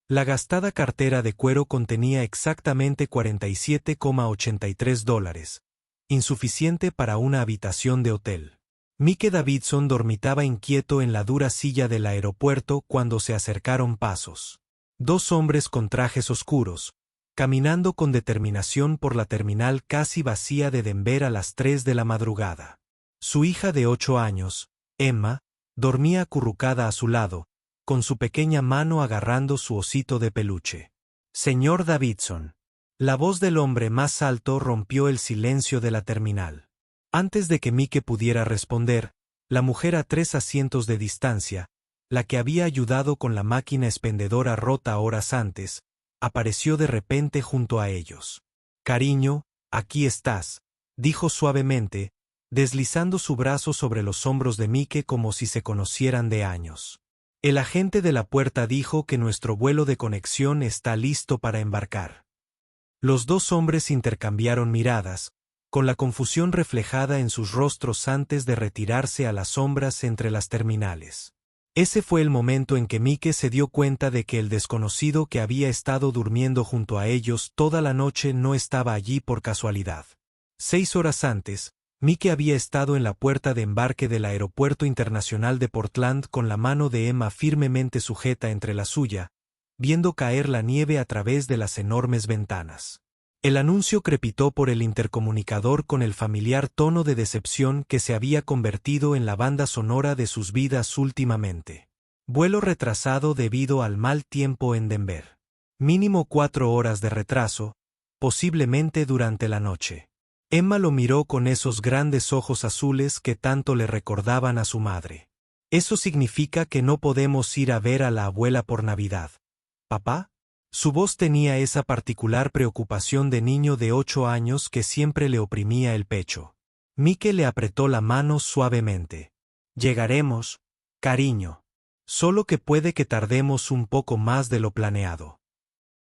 La gastada cartera de cuero contenía exactamente $47,83, insuficiente para una habitación de hotel. Mike Davidson dormitaba inquieto en la dura silla del aeropuerto cuando se acercaron pasos. Dos hombres con trajes oscuros, caminando con determinación por la terminal casi vacía de Denver a las 3 de la madrugada. Su hija de 8 años, Emma, dormía acurrucada a su lado, con su pequeña mano agarrando su osito de peluche. «Señor Davidson». La voz del hombre más alto rompió el silencio de la terminal. Antes de que Mike pudiera responder, la mujer a 3 asientos de distancia, la que había ayudado con la máquina expendedora rota horas antes, apareció de repente junto a ellos. «Cariño, aquí estás», dijo suavemente, deslizando su brazo sobre los hombros de Mike como si se conocieran de años. El agente de la puerta dijo que nuestro vuelo de conexión está listo para embarcar. Los dos hombres intercambiaron miradas, con la confusión reflejada en sus rostros antes de retirarse a las sombras entre las terminales. Ese fue el momento en que Mike se dio cuenta de que el desconocido que había estado durmiendo junto a ellos toda la noche no estaba allí por casualidad. 6 horas antes, Mike había estado en la puerta de embarque del Aeropuerto Internacional de Portland con la mano de Emma firmemente sujeta entre la suya, viendo caer la nieve a través de las enormes ventanas. El anuncio crepitó por el intercomunicador con el familiar tono de decepción que se había convertido en la banda sonora de sus vidas últimamente. Vuelo retrasado debido al mal tiempo en Denver. Mínimo 4 horas de retraso, posiblemente durante la noche. Emma lo miró con esos grandes ojos azules que tanto le recordaban a su madre. «¿Eso significa que no podemos ir a ver a la abuela por Navidad, papá?» Su voz tenía esa particular preocupación de niño de 8 años que siempre le oprimía el pecho. Mike le apretó la mano suavemente. «Llegaremos, cariño. Solo que puede que tardemos un poco más de lo planeado».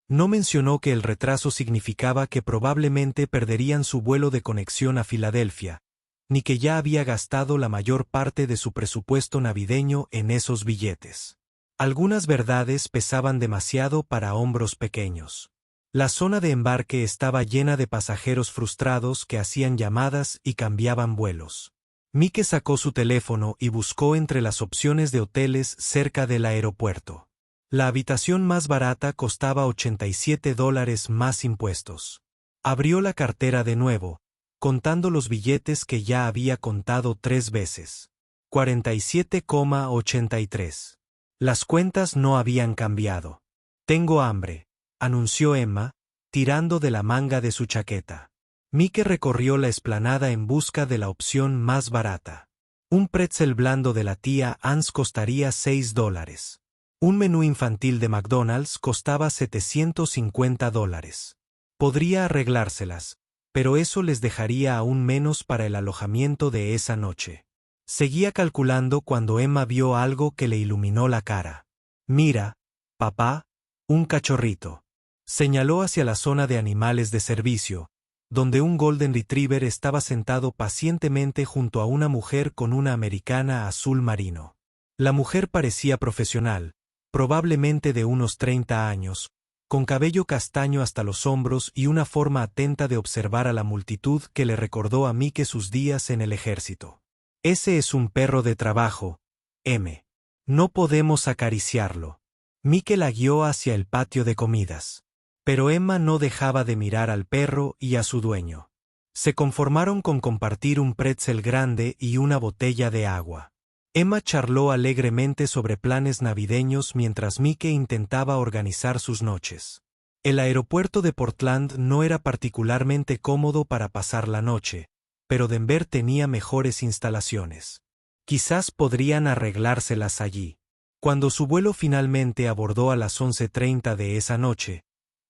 No mencionó que el retraso significaba que probablemente perderían su vuelo de conexión a Filadelfia, ni que ya había gastado la mayor parte de su presupuesto navideño en esos billetes. Algunas verdades pesaban demasiado para hombros pequeños. La zona de embarque estaba llena de pasajeros frustrados que hacían llamadas y cambiaban vuelos. Mike sacó su teléfono y buscó entre las opciones de hoteles cerca del aeropuerto. La habitación más barata costaba $87 más impuestos. Abrió la cartera de nuevo, contando los billetes que ya había contado 3 veces. 47,83. Las cuentas no habían cambiado. «Tengo hambre», anunció Emma, tirando de la manga de su chaqueta. Mike recorrió la explanada en busca de la opción más barata. Un pretzel blando de la tía Ann's costaría $6. Un menú infantil de McDonald's costaba $750. Podría arreglárselas, pero eso les dejaría aún menos para el alojamiento de esa noche. Seguía calculando cuando Emma vio algo que le iluminó la cara. «Mira, papá, un cachorrito». Señaló hacia la zona de animales de servicio, donde un Golden Retriever estaba sentado pacientemente junto a una mujer con una americana azul marino. La mujer parecía profesional, probablemente de unos 30 años, con cabello castaño hasta los hombros y una forma atenta de observar a la multitud que le recordó a Mike sus días en el ejército. «Ese es un perro de trabajo, M. No podemos acariciarlo». Mike la guió hacia el patio de comidas. Pero Emma no dejaba de mirar al perro y a su dueño. Se conformaron con compartir un pretzel grande y una botella de agua. Emma charló alegremente sobre planes navideños mientras Mike intentaba organizar sus noches. El aeropuerto de Portland no era particularmente cómodo para pasar la noche, pero Denver tenía mejores instalaciones. Quizás podrían arreglárselas allí. Cuando su vuelo finalmente abordó a las 11:30 de esa noche,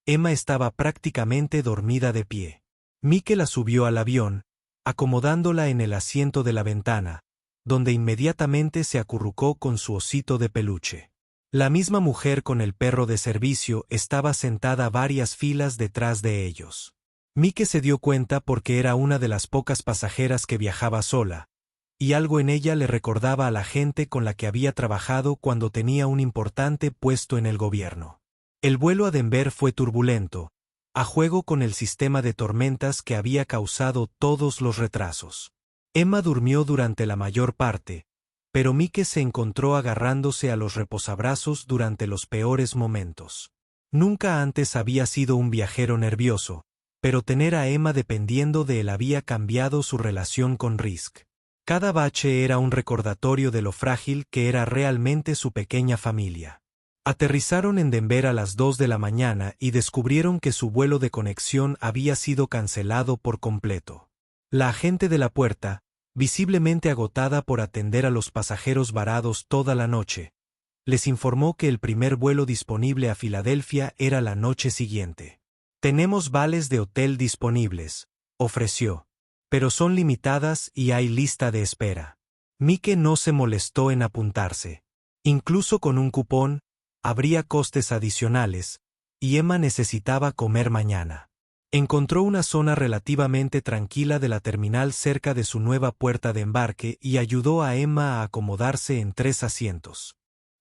Emma estaba prácticamente dormida de pie. Mike la subió al avión, acomodándola en el asiento de la ventana, donde inmediatamente se acurrucó con su osito de peluche. La misma mujer con el perro de servicio estaba sentada varias filas detrás de ellos. Mike se dio cuenta porque era una de las pocas pasajeras que viajaba sola, y algo en ella le recordaba a la gente con la que había trabajado cuando tenía un importante puesto en el gobierno. El vuelo a Denver fue turbulento, a juego con el sistema de tormentas que había causado todos los retrasos. Emma durmió durante la mayor parte, pero Mike se encontró agarrándose a los reposabrazos durante los peores momentos. Nunca antes había sido un viajero nervioso, pero tener a Emma dependiendo de él había cambiado su relación con Risk. Cada bache era un recordatorio de lo frágil que era realmente su pequeña familia. Aterrizaron en Denver a las 2 de la mañana y descubrieron que su vuelo de conexión había sido cancelado por completo. La agente de la puerta, visiblemente agotada por atender a los pasajeros varados toda la noche, les informó que el primer vuelo disponible a Filadelfia era la noche siguiente. «Tenemos vales de hotel disponibles», ofreció, «pero son limitadas y hay lista de espera». Mike no se molestó en apuntarse. Incluso con un cupón, habría costes adicionales, y Emma necesitaba comer mañana. Encontró una zona relativamente tranquila de la terminal cerca de su nueva puerta de embarque y ayudó a Emma a acomodarse en 3 asientos.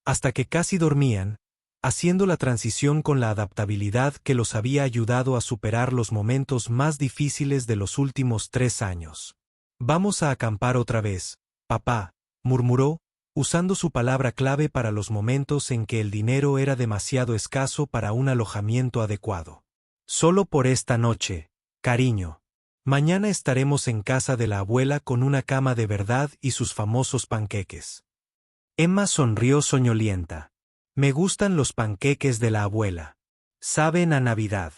Hasta que casi dormían, haciendo la transición con la adaptabilidad que los había ayudado a superar los momentos más difíciles de los últimos 3 años. «Vamos a acampar otra vez, papá», murmuró, usando su palabra clave para los momentos en que el dinero era demasiado escaso para un alojamiento adecuado. «Solo por esta noche, cariño. Mañana estaremos en casa de la abuela con una cama de verdad y sus famosos panqueques». Emma sonrió soñolienta. «Me gustan los panqueques de la abuela. Saben a Navidad».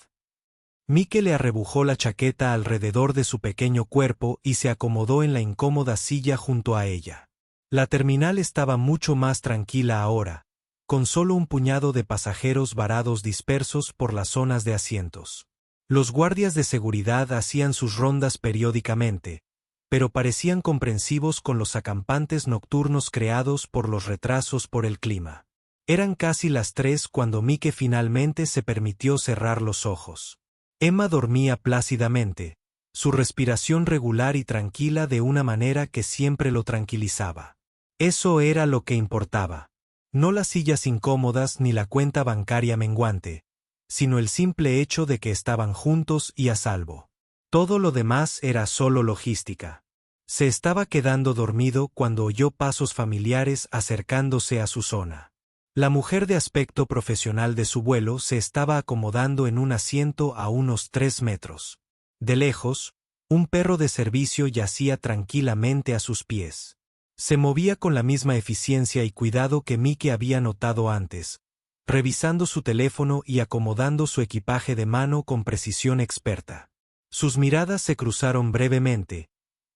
Mike le arrebujó la chaqueta alrededor de su pequeño cuerpo y se acomodó en la incómoda silla junto a ella. La terminal estaba mucho más tranquila ahora, con solo un puñado de pasajeros varados dispersos por las zonas de asientos. Los guardias de seguridad hacían sus rondas periódicamente, pero parecían comprensivos con los acampantes nocturnos creados por los retrasos por el clima. Eran casi las 3 cuando Mike finalmente se permitió cerrar los ojos. Emma dormía plácidamente, su respiración regular y tranquila de una manera que siempre lo tranquilizaba. Eso era lo que importaba. No las sillas incómodas ni la cuenta bancaria menguante, sino el simple hecho de que estaban juntos y a salvo. Todo lo demás era solo logística. Se estaba quedando dormido cuando oyó pasos familiares acercándose a su zona. La mujer de aspecto profesional de su vuelo se estaba acomodando en un asiento a unos 3 metros. De lejos, un perro de servicio yacía tranquilamente a sus pies. Se movía con la misma eficiencia y cuidado que Mike había notado antes, revisando su teléfono y acomodando su equipaje de mano con precisión experta. Sus miradas se cruzaron brevemente,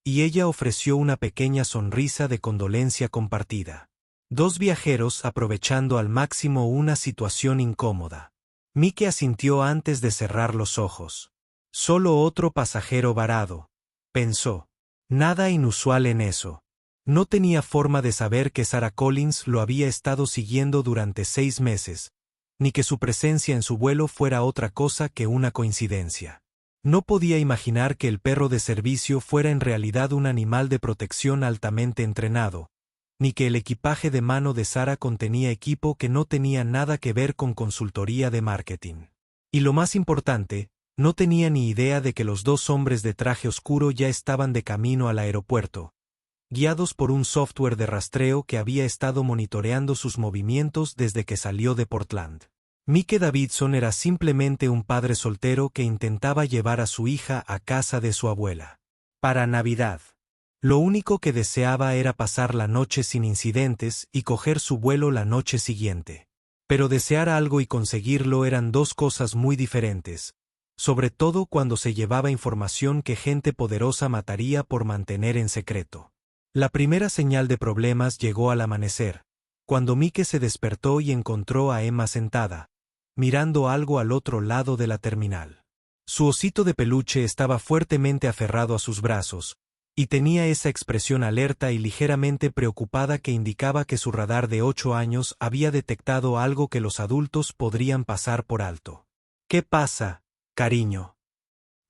y ella ofreció una pequeña sonrisa de condolencia compartida. 2 viajeros aprovechando al máximo una situación incómoda. Mike asintió antes de cerrar los ojos. Solo otro pasajero varado, pensó. Nada inusual en eso. No tenía forma de saber que Sarah Collins lo había estado siguiendo durante 6 meses, ni que su presencia en su vuelo fuera otra cosa que una coincidencia. No podía imaginar que el perro de servicio fuera en realidad un animal de protección altamente entrenado, ni que el equipaje de mano de Sarah contenía equipo que no tenía nada que ver con consultoría de marketing. Y lo más importante, no tenía ni idea de que los 2 hombres de traje oscuro ya estaban de camino al aeropuerto, guiados por un software de rastreo que había estado monitoreando sus movimientos desde que salió de Portland. Mike Davidson era simplemente un padre soltero que intentaba llevar a su hija a casa de su abuela. Para Navidad. Lo único que deseaba era pasar la noche sin incidentes y coger su vuelo la noche siguiente. Pero desear algo y conseguirlo eran 2 cosas muy diferentes, sobre todo cuando se llevaba información que gente poderosa mataría por mantener en secreto. La primera señal de problemas llegó al amanecer, cuando Mike se despertó y encontró a Emma sentada, mirando algo al otro lado de la terminal. Su osito de peluche estaba fuertemente aferrado a sus brazos, y tenía esa expresión alerta y ligeramente preocupada que indicaba que su radar de 8 años había detectado algo que los adultos podrían pasar por alto. «¿Qué pasa, cariño?»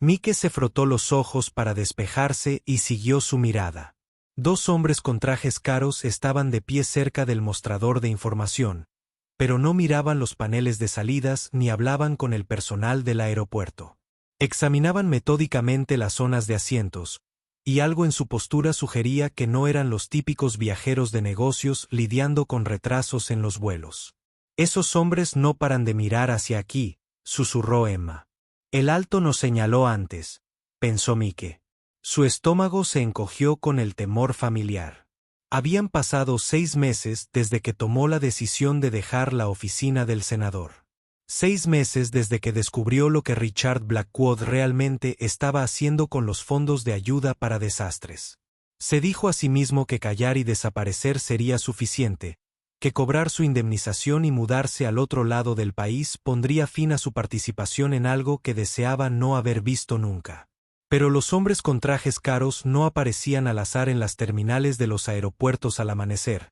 Mike se frotó los ojos para despejarse y siguió su mirada. 2 hombres con trajes caros estaban de pie cerca del mostrador de información, pero no miraban los paneles de salidas ni hablaban con el personal del aeropuerto. Examinaban metódicamente las zonas de asientos, y algo en su postura sugería que no eran los típicos viajeros de negocios lidiando con retrasos en los vuelos. «Esos hombres no paran de mirar hacia aquí», susurró Emma. «El alto nos señaló antes», pensó Mike. Su estómago se encogió con el temor familiar. Habían pasado 6 meses desde que tomó la decisión de dejar la oficina del senador. 6 meses desde que descubrió lo que Richard Blackwood realmente estaba haciendo con los fondos de ayuda para desastres. Se dijo a sí mismo que callar y desaparecer sería suficiente, que cobrar su indemnización y mudarse al otro lado del país pondría fin a su participación en algo que deseaba no haber visto nunca. Pero los hombres con trajes caros no aparecían al azar en las terminales de los aeropuertos al amanecer,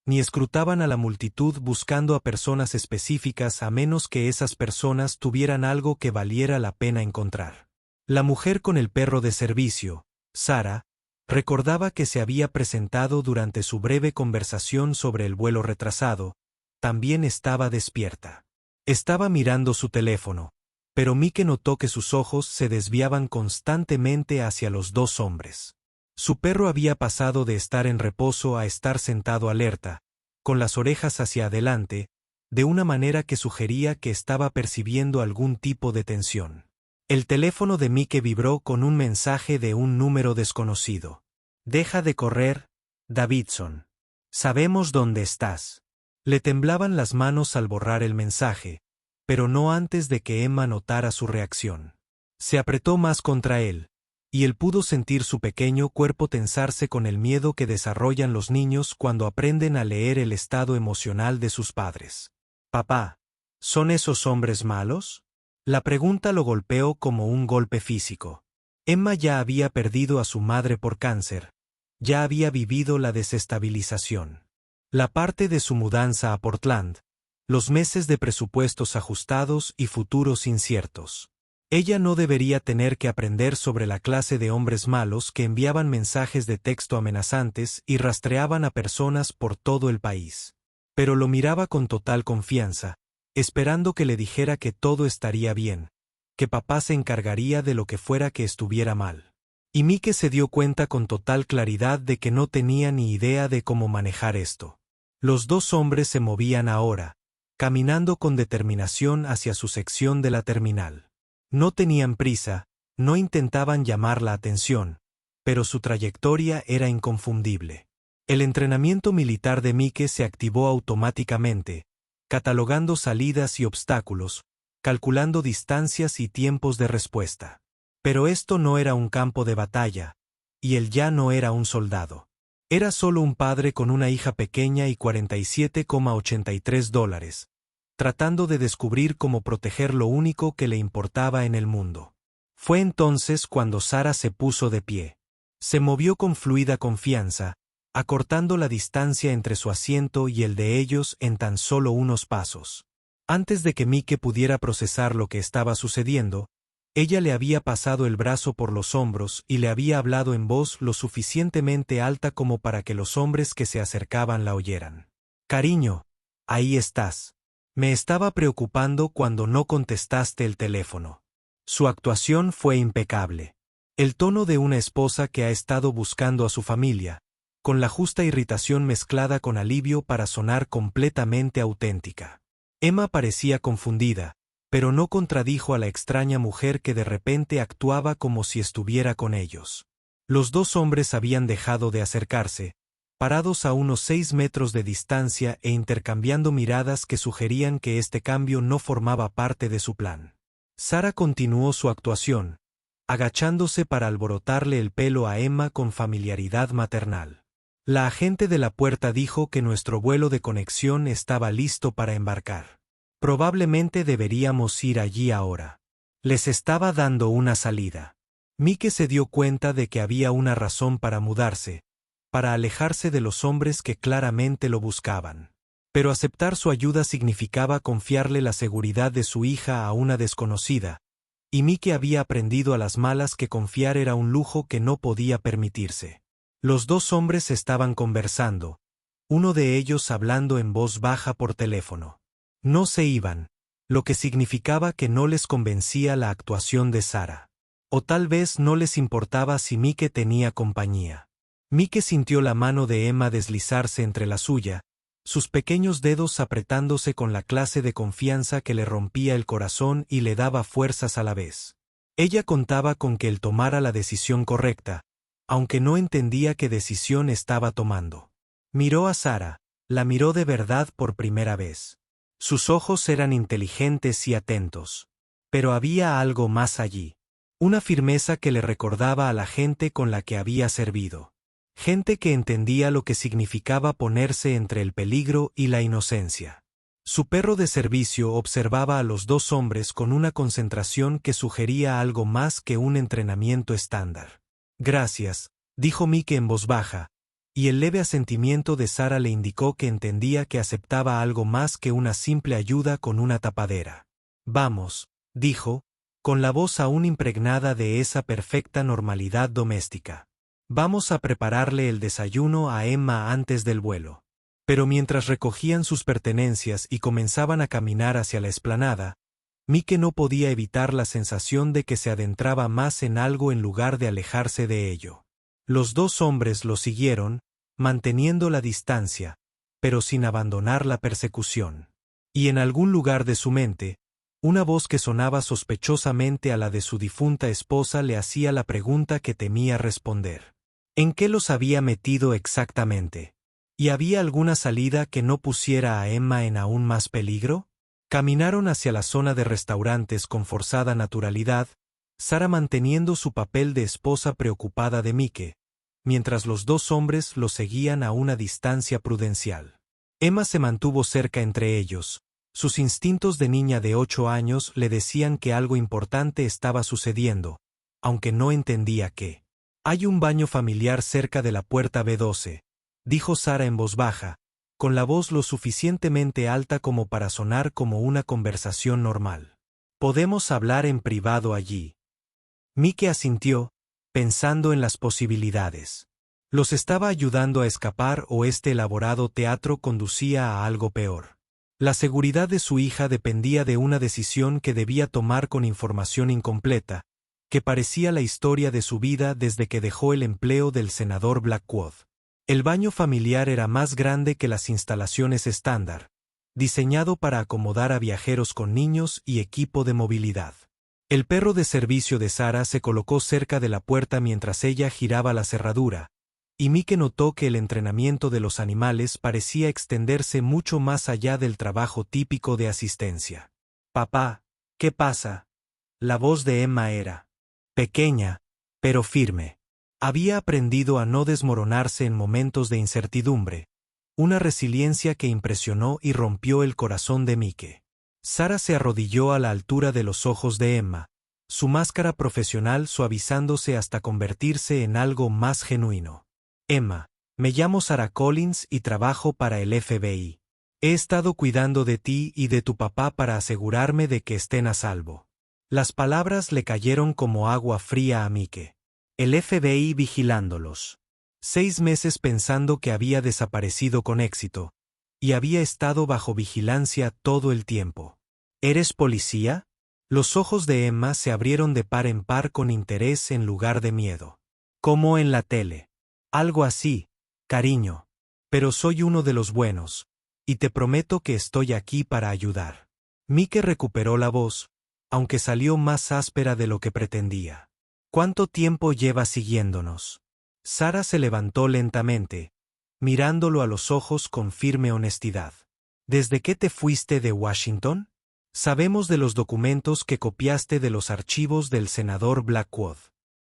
ni escrutaban a la multitud buscando a personas específicas a menos que esas personas tuvieran algo que valiera la pena encontrar. La mujer con el perro de servicio, Sarah, recordaba que se había presentado durante su breve conversación sobre el vuelo retrasado. También estaba despierta. Estaba mirando su teléfono, pero Mike notó que sus ojos se desviaban constantemente hacia los 2 hombres. Su perro había pasado de estar en reposo a estar sentado alerta, con las orejas hacia adelante, de una manera que sugería que estaba percibiendo algún tipo de tensión. El teléfono de Mike vibró con un mensaje de un número desconocido. «Deja de correr, Davidson. Sabemos dónde estás». Le temblaban las manos al borrar el mensaje, pero no antes de que Emma notara su reacción. Se apretó más contra él, y él pudo sentir su pequeño cuerpo tensarse con el miedo que desarrollan los niños cuando aprenden a leer el estado emocional de sus padres. «Papá, ¿son esos hombres malos?». La pregunta lo golpeó como un golpe físico. Emma ya había perdido a su madre por cáncer, ya había vivido la desestabilización. La parte de su mudanza a Portland, los meses de presupuestos ajustados y futuros inciertos. Ella no debería tener que aprender sobre la clase de hombres malos que enviaban mensajes de texto amenazantes y rastreaban a personas por todo el país. Pero lo miraba con total confianza, esperando que le dijera que todo estaría bien, que papá se encargaría de lo que fuera que estuviera mal. Y Mike se dio cuenta con total claridad de que no tenía ni idea de cómo manejar esto. Los 2 hombres se movían ahora, caminando con determinación hacia su sección de la terminal. No tenían prisa, no intentaban llamar la atención, pero su trayectoria era inconfundible. El entrenamiento militar de Mike se activó automáticamente, catalogando salidas y obstáculos, calculando distancias y tiempos de respuesta. Pero esto no era un campo de batalla, y él ya no era un soldado. Era solo un padre con una hija pequeña y $47,83, tratando de descubrir cómo proteger lo único que le importaba en el mundo. Fue entonces cuando Sarah se puso de pie. Se movió con fluida confianza, acortando la distancia entre su asiento y el de ellos en tan solo unos pasos. Antes de que Mike pudiera procesar lo que estaba sucediendo, ella le había pasado el brazo por los hombros y le había hablado en voz lo suficientemente alta como para que los hombres que se acercaban la oyeran. «Cariño, ahí estás. Me estaba preocupando cuando no contestaste el teléfono». Su actuación fue impecable. El tono de una esposa que ha estado buscando a su familia, con la justa irritación mezclada con alivio para sonar completamente auténtica. Emma parecía confundida, pero no contradijo a la extraña mujer que de repente actuaba como si estuviera con ellos. Los 2 hombres habían dejado de acercarse, parados a unos 6 metros de distancia e intercambiando miradas que sugerían que este cambio no formaba parte de su plan. Sarah continuó su actuación, agachándose para alborotarle el pelo a Emma con familiaridad maternal. La agente de la puerta dijo que nuestro vuelo de conexión estaba listo para embarcar. Probablemente deberíamos ir allí ahora. Les estaba dando una salida. Mike se dio cuenta de que había una razón para mudarse, para alejarse de los hombres que claramente lo buscaban. Pero aceptar su ayuda significaba confiarle la seguridad de su hija a una desconocida, y Mike había aprendido a las malas que confiar era un lujo que no podía permitirse. Los 2 hombres estaban conversando, uno de ellos hablando en voz baja por teléfono. No se iban, lo que significaba que no les convencía la actuación de Sara. O tal vez no les importaba si Mike tenía compañía. Mike sintió la mano de Emma deslizarse entre la suya, sus pequeños dedos apretándose con la clase de confianza que le rompía el corazón y le daba fuerzas a la vez. Ella contaba con que él tomara la decisión correcta, aunque no entendía qué decisión estaba tomando. Miró a Sara, la miró de verdad por primera vez. Sus ojos eran inteligentes y atentos. Pero había algo más allí. Una firmeza que le recordaba a la gente con la que había servido. Gente que entendía lo que significaba ponerse entre el peligro y la inocencia. Su perro de servicio observaba a los dos hombres con una concentración que sugería algo más que un entrenamiento estándar. Gracias, dijo Mike en voz baja, y el leve asentimiento de Sara le indicó que entendía que aceptaba algo más que una simple ayuda con una tapadera. Vamos, dijo, con la voz aún impregnada de esa perfecta normalidad doméstica. Vamos a prepararle el desayuno a Emma antes del vuelo. Pero mientras recogían sus pertenencias y comenzaban a caminar hacia la explanada, Mike no podía evitar la sensación de que se adentraba más en algo en lugar de alejarse de ello. Los dos hombres lo siguieron, manteniendo la distancia, pero sin abandonar la persecución. Y en algún lugar de su mente, una voz que sonaba sospechosamente a la de su difunta esposa le hacía la pregunta que temía responder. ¿En qué los había metido exactamente? ¿Y había alguna salida que no pusiera a Emma en aún más peligro? Caminaron hacia la zona de restaurantes con forzada naturalidad, Sara manteniendo su papel de esposa preocupada de Mike, mientras los dos hombres lo seguían a una distancia prudencial. Emma se mantuvo cerca entre ellos. Sus instintos de niña de 8 años le decían que algo importante estaba sucediendo, aunque no entendía qué. Hay un baño familiar cerca de la puerta B12, dijo Sara en voz baja, con la voz lo suficientemente alta como para sonar como una conversación normal. Podemos hablar en privado allí. Mike asintió, pensando en las posibilidades. ¿Los estaba ayudando a escapar o este elaborado teatro conducía a algo peor? La seguridad de su hija dependía de una decisión que debía tomar con información incompleta, que parecía la historia de su vida desde que dejó el empleo del senador Blackwood. El baño familiar era más grande que las instalaciones estándar, diseñado para acomodar a viajeros con niños y equipo de movilidad. El perro de servicio de Sara se colocó cerca de la puerta mientras ella giraba la cerradura, y Mike notó que el entrenamiento de los animales parecía extenderse mucho más allá del trabajo típico de asistencia. «Papá, ¿qué pasa?» La voz de Emma era pequeña, pero firme. Había aprendido a no desmoronarse en momentos de incertidumbre, una resiliencia que impresionó y rompió el corazón de Mike. Sara se arrodilló a la altura de los ojos de Emma, su máscara profesional suavizándose hasta convertirse en algo más genuino. Emma, me llamo Sara Collins y trabajo para el FBI. He estado cuidando de ti y de tu papá para asegurarme de que estén a salvo. Las palabras le cayeron como agua fría a Mike. El FBI vigilándolos. 6 meses pensando que había desaparecido con éxito, y había estado bajo vigilancia todo el tiempo. ¿Eres policía? Los ojos de Emma se abrieron de par en par con interés en lugar de miedo. Como en la tele. Algo así, cariño. Pero soy uno de los buenos, y te prometo que estoy aquí para ayudar. Mike recuperó la voz, aunque salió más áspera de lo que pretendía. ¿Cuánto tiempo llevas siguiéndonos? Sara se levantó lentamente, mirándolo a los ojos con firme honestidad. ¿Desde que te fuiste de Washington? Sabemos de los documentos que copiaste de los archivos del senador Blackwood.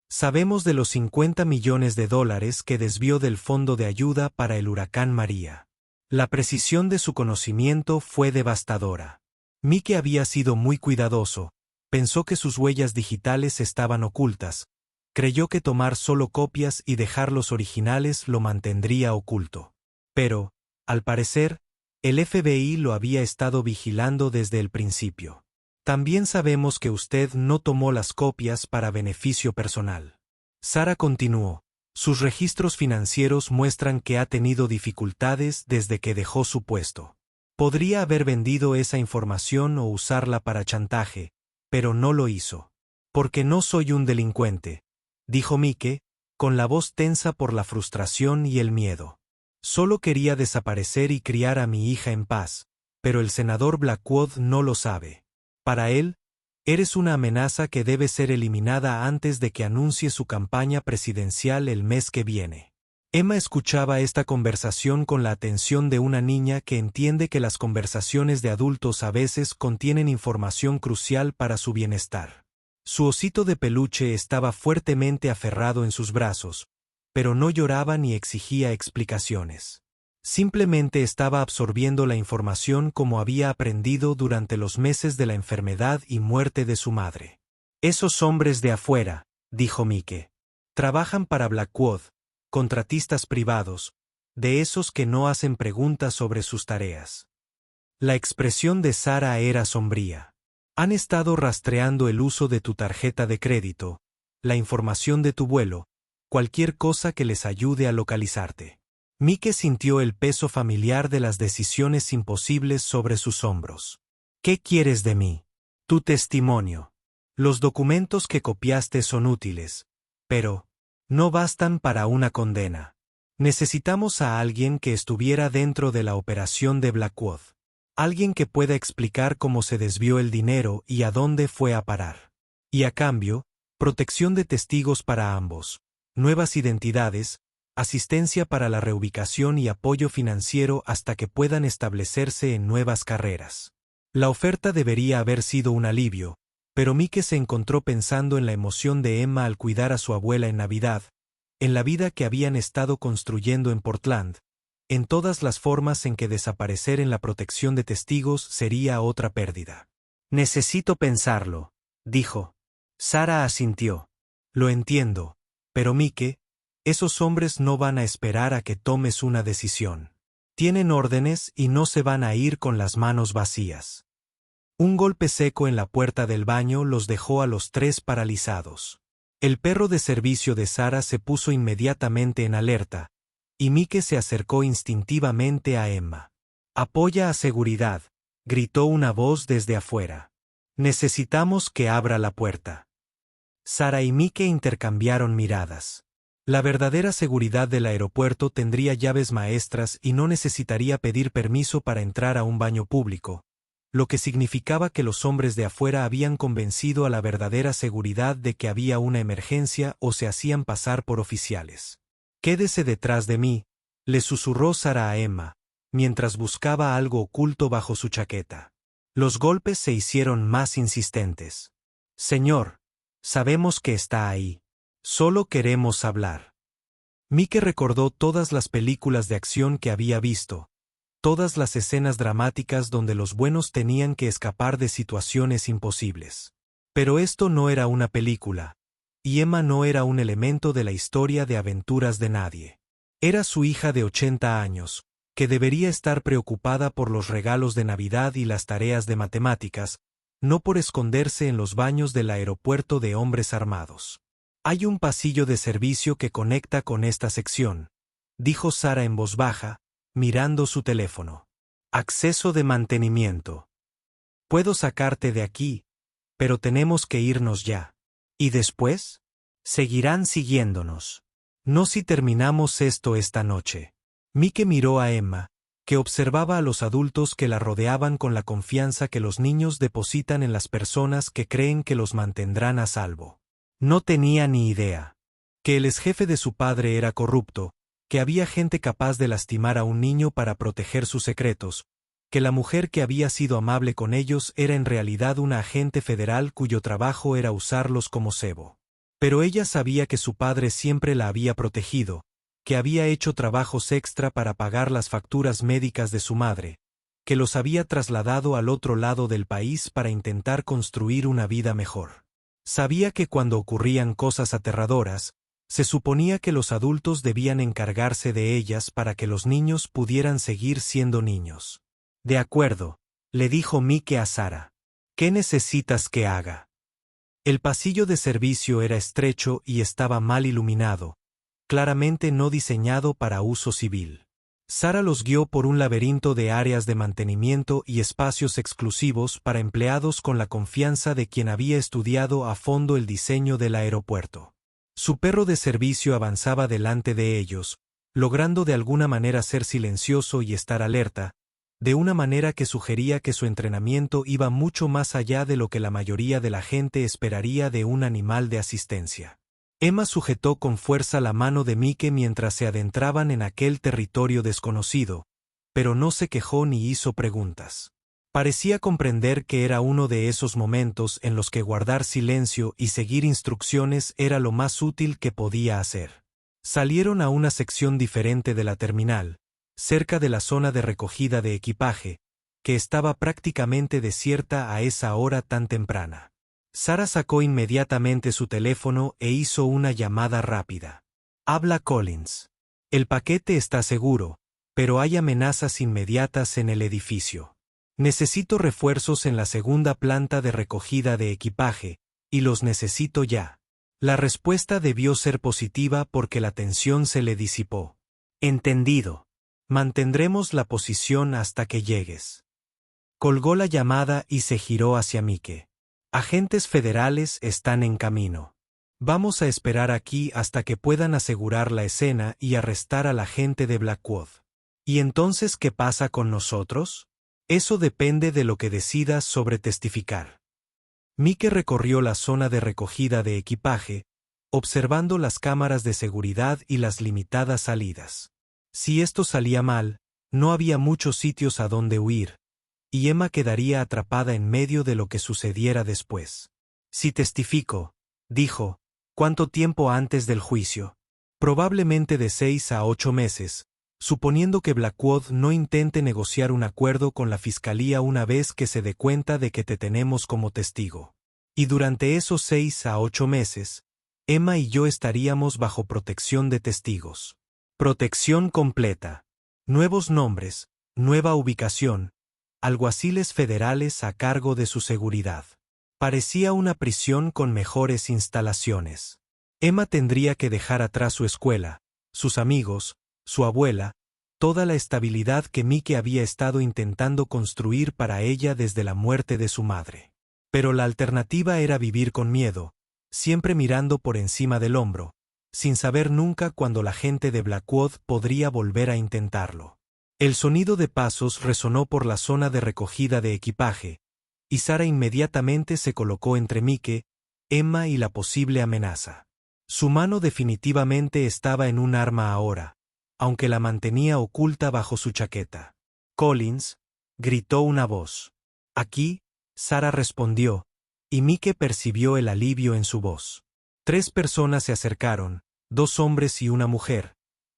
Sabemos de los $50 millones que desvió del Fondo de Ayuda para el Huracán María. La precisión de su conocimiento fue devastadora. Mike había sido muy cuidadoso, pensó que sus huellas digitales estaban ocultas, creyó que tomar solo copias y dejar los originales lo mantendría oculto. Pero, al parecer, el FBI lo había estado vigilando desde el principio. También sabemos que usted no tomó las copias para beneficio personal. Sara continuó. Sus registros financieros muestran que ha tenido dificultades desde que dejó su puesto. Podría haber vendido esa información o usarla para chantaje, pero no lo hizo. Porque no soy un delincuente, dijo Mike, con la voz tensa por la frustración y el miedo. Solo quería desaparecer y criar a mi hija en paz, pero el senador Blackwood no lo sabe. Para él, eres una amenaza que debe ser eliminada antes de que anuncie su campaña presidencial el mes que viene. Emma escuchaba esta conversación con la atención de una niña que entiende que las conversaciones de adultos a veces contienen información crucial para su bienestar. Su osito de peluche estaba fuertemente aferrado en sus brazos, pero no lloraba ni exigía explicaciones. Simplemente estaba absorbiendo la información como había aprendido durante los meses de la enfermedad y muerte de su madre. Esos hombres de afuera, dijo Mike, trabajan para Blackwood, contratistas privados, de esos que no hacen preguntas sobre sus tareas. La expresión de Sarah era sombría. Han estado rastreando el uso de tu tarjeta de crédito, la información de tu vuelo, cualquier cosa que les ayude a localizarte. Mike sintió el peso familiar de las decisiones imposibles sobre sus hombros. ¿Qué quieres de mí? Tu testimonio. Los documentos que copiaste son útiles, pero no bastan para una condena. Necesitamos a alguien que estuviera dentro de la operación de Blackwood. Alguien que pueda explicar cómo se desvió el dinero y a dónde fue a parar. Y a cambio, protección de testigos para ambos, nuevas identidades, asistencia para la reubicación y apoyo financiero hasta que puedan establecerse en nuevas carreras. La oferta debería haber sido un alivio, pero Mike se encontró pensando en la emoción de Emma al cuidar a su abuela en Navidad, en la vida que habían estado construyendo en Portland, en todas las formas en que desaparecer en la protección de testigos sería otra pérdida. Necesito pensarlo, dijo. Sarah asintió. Lo entiendo, pero Mike, esos hombres no van a esperar a que tomes una decisión. Tienen órdenes y no se van a ir con las manos vacías. Un golpe seco en la puerta del baño los dejó a los tres paralizados. El perro de servicio de Sarah se puso inmediatamente en alerta, y Mike se acercó instintivamente a Emma. «Apoya a seguridad», gritó una voz desde afuera. «Necesitamos que abra la puerta». Sarah y Mike intercambiaron miradas. La verdadera seguridad del aeropuerto tendría llaves maestras y no necesitaría pedir permiso para entrar a un baño público, lo que significaba que los hombres de afuera habían convencido a la verdadera seguridad de que había una emergencia o se hacían pasar por oficiales. «Quédese detrás de mí», le susurró Sarah a Emma, mientras buscaba algo oculto bajo su chaqueta. Los golpes se hicieron más insistentes. «Señor, sabemos que está ahí. Solo queremos hablar». Mike recordó todas las películas de acción que había visto, todas las escenas dramáticas donde los buenos tenían que escapar de situaciones imposibles. Pero esto no era una película, y Emma no era un elemento de la historia de aventuras de nadie. Era su hija de 80 años, que debería estar preocupada por los regalos de Navidad y las tareas de matemáticas, no por esconderse en los baños del aeropuerto de hombres armados. «Hay un pasillo de servicio que conecta con esta sección», dijo Sarah en voz baja, mirando su teléfono. «Acceso de mantenimiento. Puedo sacarte de aquí, pero tenemos que irnos ya. ¿Y después? Seguirán siguiéndonos. No si terminamos esto esta noche». Mike miró a Emma, que observaba a los adultos que la rodeaban con la confianza que los niños depositan en las personas que creen que los mantendrán a salvo. No tenía ni idea. Que el exjefe de su padre era corrupto, que había gente capaz de lastimar a un niño para proteger sus secretos, que la mujer que había sido amable con ellos era en realidad una agente federal cuyo trabajo era usarlos como cebo. Pero ella sabía que su padre siempre la había protegido, que había hecho trabajos extra para pagar las facturas médicas de su madre, que los había trasladado al otro lado del país para intentar construir una vida mejor. Sabía que cuando ocurrían cosas aterradoras, se suponía que los adultos debían encargarse de ellas para que los niños pudieran seguir siendo niños. «De acuerdo», le dijo Mike a Sarah. «¿Qué necesitas que haga?» El pasillo de servicio era estrecho y estaba mal iluminado, claramente no diseñado para uso civil. Sara los guió por un laberinto de áreas de mantenimiento y espacios exclusivos para empleados con la confianza de quien había estudiado a fondo el diseño del aeropuerto. Su perro de servicio avanzaba delante de ellos, logrando de alguna manera ser silencioso y estar alerta, de una manera que sugería que su entrenamiento iba mucho más allá de lo que la mayoría de la gente esperaría de un animal de asistencia. Emma sujetó con fuerza la mano de Mike mientras se adentraban en aquel territorio desconocido, pero no se quejó ni hizo preguntas. Parecía comprender que era uno de esos momentos en los que guardar silencio y seguir instrucciones era lo más útil que podía hacer. Salieron a una sección diferente de la terminal, cerca de la zona de recogida de equipaje, que estaba prácticamente desierta a esa hora tan temprana. Sara sacó inmediatamente su teléfono e hizo una llamada rápida. Habla Collins. El paquete está seguro, pero hay amenazas inmediatas en el edificio. Necesito refuerzos en la segunda planta de recogida de equipaje, y los necesito ya. La respuesta debió ser positiva porque la tensión se le disipó. Entendido. Mantendremos la posición hasta que llegues. Colgó la llamada y se giró hacia Mike. Agentes federales están en camino. Vamos a esperar aquí hasta que puedan asegurar la escena y arrestar a la gente de Blackwood. ¿Y entonces qué pasa con nosotros? Eso depende de lo que decidas sobre testificar. Mike recorrió la zona de recogida de equipaje, observando las cámaras de seguridad y las limitadas salidas. Si esto salía mal, no había muchos sitios a donde huir, y Emma quedaría atrapada en medio de lo que sucediera después. Si testifico, dijo, ¿cuánto tiempo antes del juicio? Probablemente de 6 a 8 meses, suponiendo que Blackwood no intente negociar un acuerdo con la fiscalía una vez que se dé cuenta de que te tenemos como testigo. Y durante esos 6 a 8 meses, Emma y yo estaríamos bajo protección de testigos. Protección completa. Nuevos nombres, nueva ubicación, alguaciles federales a cargo de su seguridad. Parecía una prisión con mejores instalaciones. Emma tendría que dejar atrás su escuela, sus amigos, su abuela, toda la estabilidad que Mike había estado intentando construir para ella desde la muerte de su madre. Pero la alternativa era vivir con miedo, siempre mirando por encima del hombro, sin saber nunca cuándo la gente de Blackwood podría volver a intentarlo. El sonido de pasos resonó por la zona de recogida de equipaje, y Sara inmediatamente se colocó entre Mike, Emma y la posible amenaza. Su mano definitivamente estaba en un arma ahora, aunque la mantenía oculta bajo su chaqueta. Collins, gritó una voz. Aquí, Sara respondió, y Mike percibió el alivio en su voz. 3 personas se acercaron, 2 hombres y una mujer,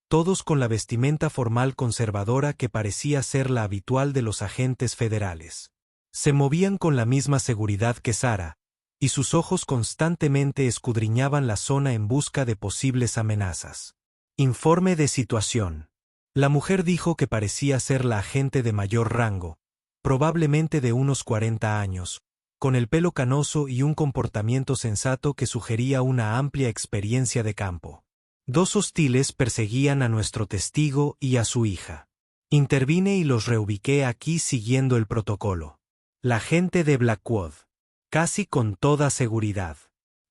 todos con la vestimenta formal conservadora que parecía ser la habitual de los agentes federales. Se movían con la misma seguridad que Sara, y sus ojos constantemente escudriñaban la zona en busca de posibles amenazas. Informe de situación. La mujer dijo que parecía ser la agente de mayor rango, probablemente de unos 40 años, con el pelo canoso y un comportamiento sensato que sugería una amplia experiencia de campo. 2 hostiles perseguían a nuestro testigo y a su hija. Intervine y los reubiqué aquí siguiendo el protocolo. La gente de Blackwood, casi con toda seguridad,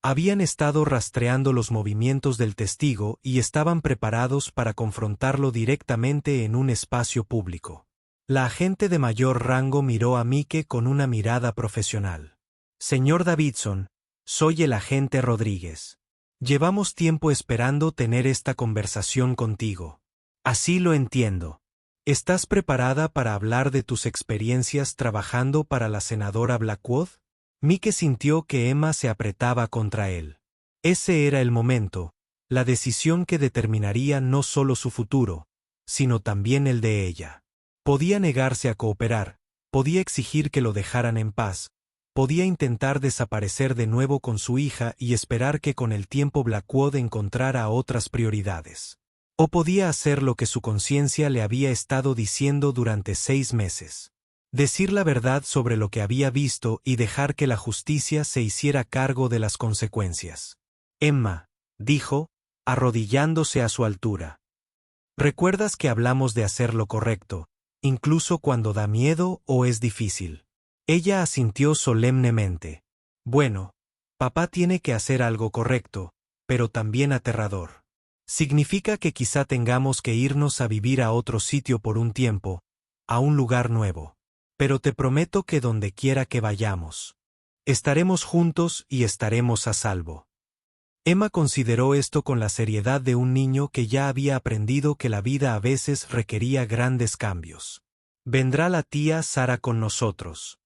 habían estado rastreando los movimientos del testigo y estaban preparados para confrontarlo directamente en un espacio público. La agente de mayor rango miró a Mike con una mirada profesional. Señor Davidson, soy el agente Rodríguez. Llevamos tiempo esperando tener esta conversación contigo. Así lo entiendo. ¿Estás preparada para hablar de tus experiencias trabajando para la senadora Blackwood? Mike sintió que Emma se apretaba contra él. Ese era el momento, la decisión que determinaría no solo su futuro, sino también el de ella. Podía negarse a cooperar, podía exigir que lo dejaran en paz, podía intentar desaparecer de nuevo con su hija y esperar que con el tiempo Blackwood encontrara otras prioridades. O podía hacer lo que su conciencia le había estado diciendo durante 6 meses. Decir la verdad sobre lo que había visto y dejar que la justicia se hiciera cargo de las consecuencias. Emma, dijo, arrodillándose a su altura. ¿Recuerdas que hablamos de hacer lo correcto, incluso cuando da miedo o es difícil? Ella asintió solemnemente. Bueno, papá tiene que hacer algo correcto, pero también aterrador. Significa que quizá tengamos que irnos a vivir a otro sitio por un tiempo, a un lugar nuevo. Pero te prometo que donde quiera que vayamos, estaremos juntos y estaremos a salvo. Emma consideró esto con la seriedad de un niño que ya había aprendido que la vida a veces requería grandes cambios. ¿Vendrá la tía Sara con nosotros?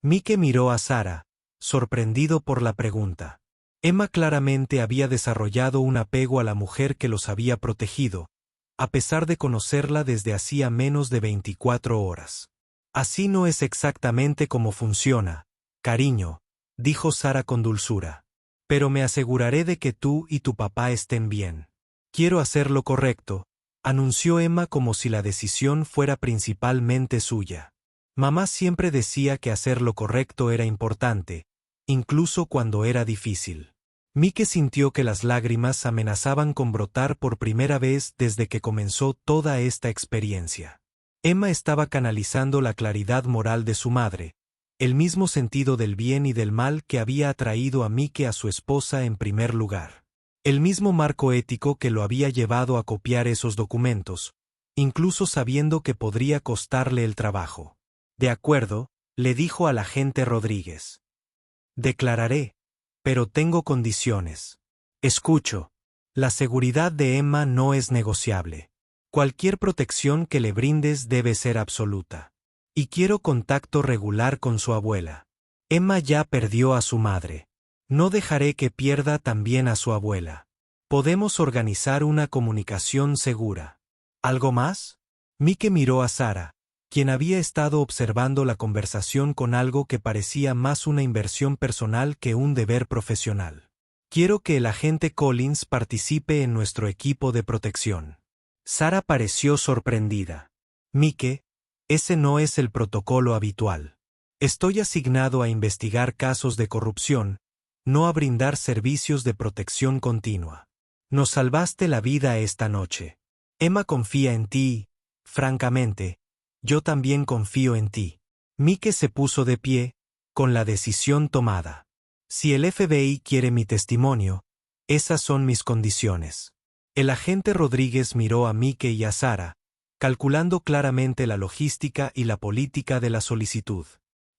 Mike miró a Sara, sorprendido por la pregunta. Emma claramente había desarrollado un apego a la mujer que los había protegido, a pesar de conocerla desde hacía menos de 24 horas. Así no es exactamente como funciona, cariño, dijo Sara con dulzura. Pero me aseguraré de que tú y tu papá estén bien. Quiero hacer lo correcto, anunció Emma como si la decisión fuera principalmente suya. Mamá siempre decía que hacer lo correcto era importante, incluso cuando era difícil. Mike sintió que las lágrimas amenazaban con brotar por primera vez desde que comenzó toda esta experiencia. Emma estaba canalizando la claridad moral de su madre, el mismo sentido del bien y del mal que había atraído a Mike a su esposa en primer lugar. El mismo marco ético que lo había llevado a copiar esos documentos, incluso sabiendo que podría costarle el trabajo. De acuerdo, le dijo al agente Rodríguez. Declararé, pero tengo condiciones. Escucho. La seguridad de Emma no es negociable. Cualquier protección que le brindes debe ser absoluta. Y quiero contacto regular con su abuela. Emma ya perdió a su madre. No dejaré que pierda también a su abuela. Podemos organizar una comunicación segura. ¿Algo más? Mike miró a Sara, quien había estado observando la conversación con algo que parecía más una inversión personal que un deber profesional. Quiero que el agente Collins participe en nuestro equipo de protección. Sara pareció sorprendida. Mike, ese no es el protocolo habitual. Estoy asignado a investigar casos de corrupción, no a brindar servicios de protección continua. Nos salvaste la vida esta noche. Emma confía en ti, francamente, yo también confío en ti. Mike se puso de pie, con la decisión tomada. Si el FBI quiere mi testimonio, esas son mis condiciones. El agente Rodríguez miró a Mike y a Sara, calculando claramente la logística y la política de la solicitud.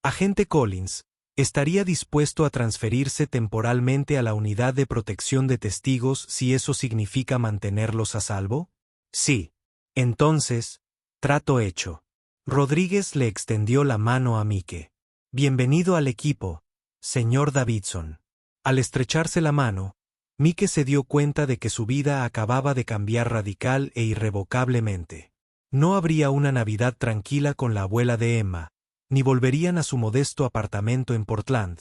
Agente Collins, ¿estaría dispuesto a transferirse temporalmente a la unidad de protección de testigos si eso significa mantenerlos a salvo? Sí. Entonces, trato hecho. Rodríguez le extendió la mano a Mike. Bienvenido al equipo, señor Davidson. Al estrecharse la mano, Mike se dio cuenta de que su vida acababa de cambiar radical e irrevocablemente. No habría una Navidad tranquila con la abuela de Emma, ni volverían a su modesto apartamento en Portland,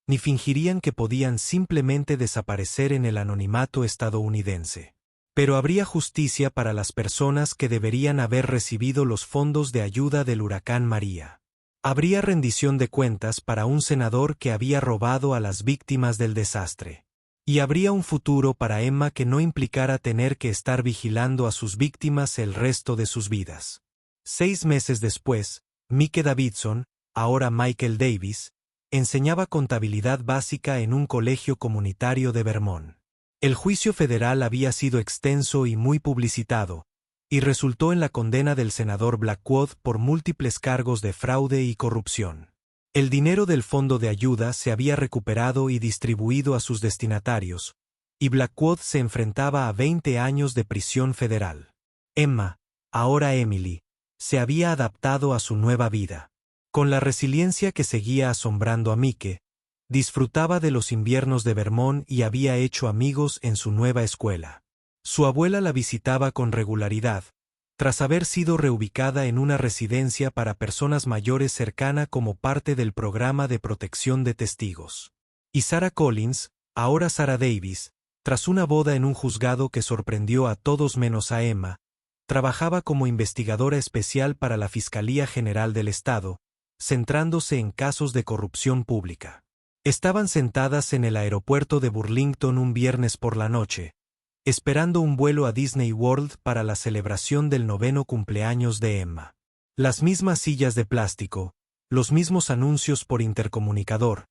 ni fingirían que podían simplemente desaparecer en el anonimato estadounidense. Pero habría justicia para las personas que deberían haber recibido los fondos de ayuda del huracán María. Habría rendición de cuentas para un senador que había robado a las víctimas del desastre. Y habría un futuro para Emma que no implicara tener que estar vigilando a sus víctimas el resto de sus vidas. 6 meses después, Mike Davidson, ahora Michael Davis, enseñaba contabilidad básica en un colegio comunitario de Vermont. El juicio federal había sido extenso y muy publicitado, y resultó en la condena del senador Blackwood por múltiples cargos de fraude y corrupción. El dinero del fondo de ayuda se había recuperado y distribuido a sus destinatarios, y Blackwood se enfrentaba a 20 años de prisión federal. Emma, ahora Emily, se había adaptado a su nueva vida. Con la resiliencia que seguía asombrando a Mike, disfrutaba de los inviernos de Vermont y había hecho amigos en su nueva escuela. Su abuela la visitaba con regularidad, tras haber sido reubicada en una residencia para personas mayores cercana como parte del programa de protección de testigos. Y Sara Collins, ahora Sara Davis, tras una boda en un juzgado que sorprendió a todos menos a Emma, trabajaba como investigadora especial para la Fiscalía General del Estado, centrándose en casos de corrupción pública. Estaban sentadas en el aeropuerto de Burlington un viernes por la noche, esperando un vuelo a Disney World para la celebración del 9º cumpleaños de Emma. Las mismas sillas de plástico, los mismos anuncios por intercomunicador,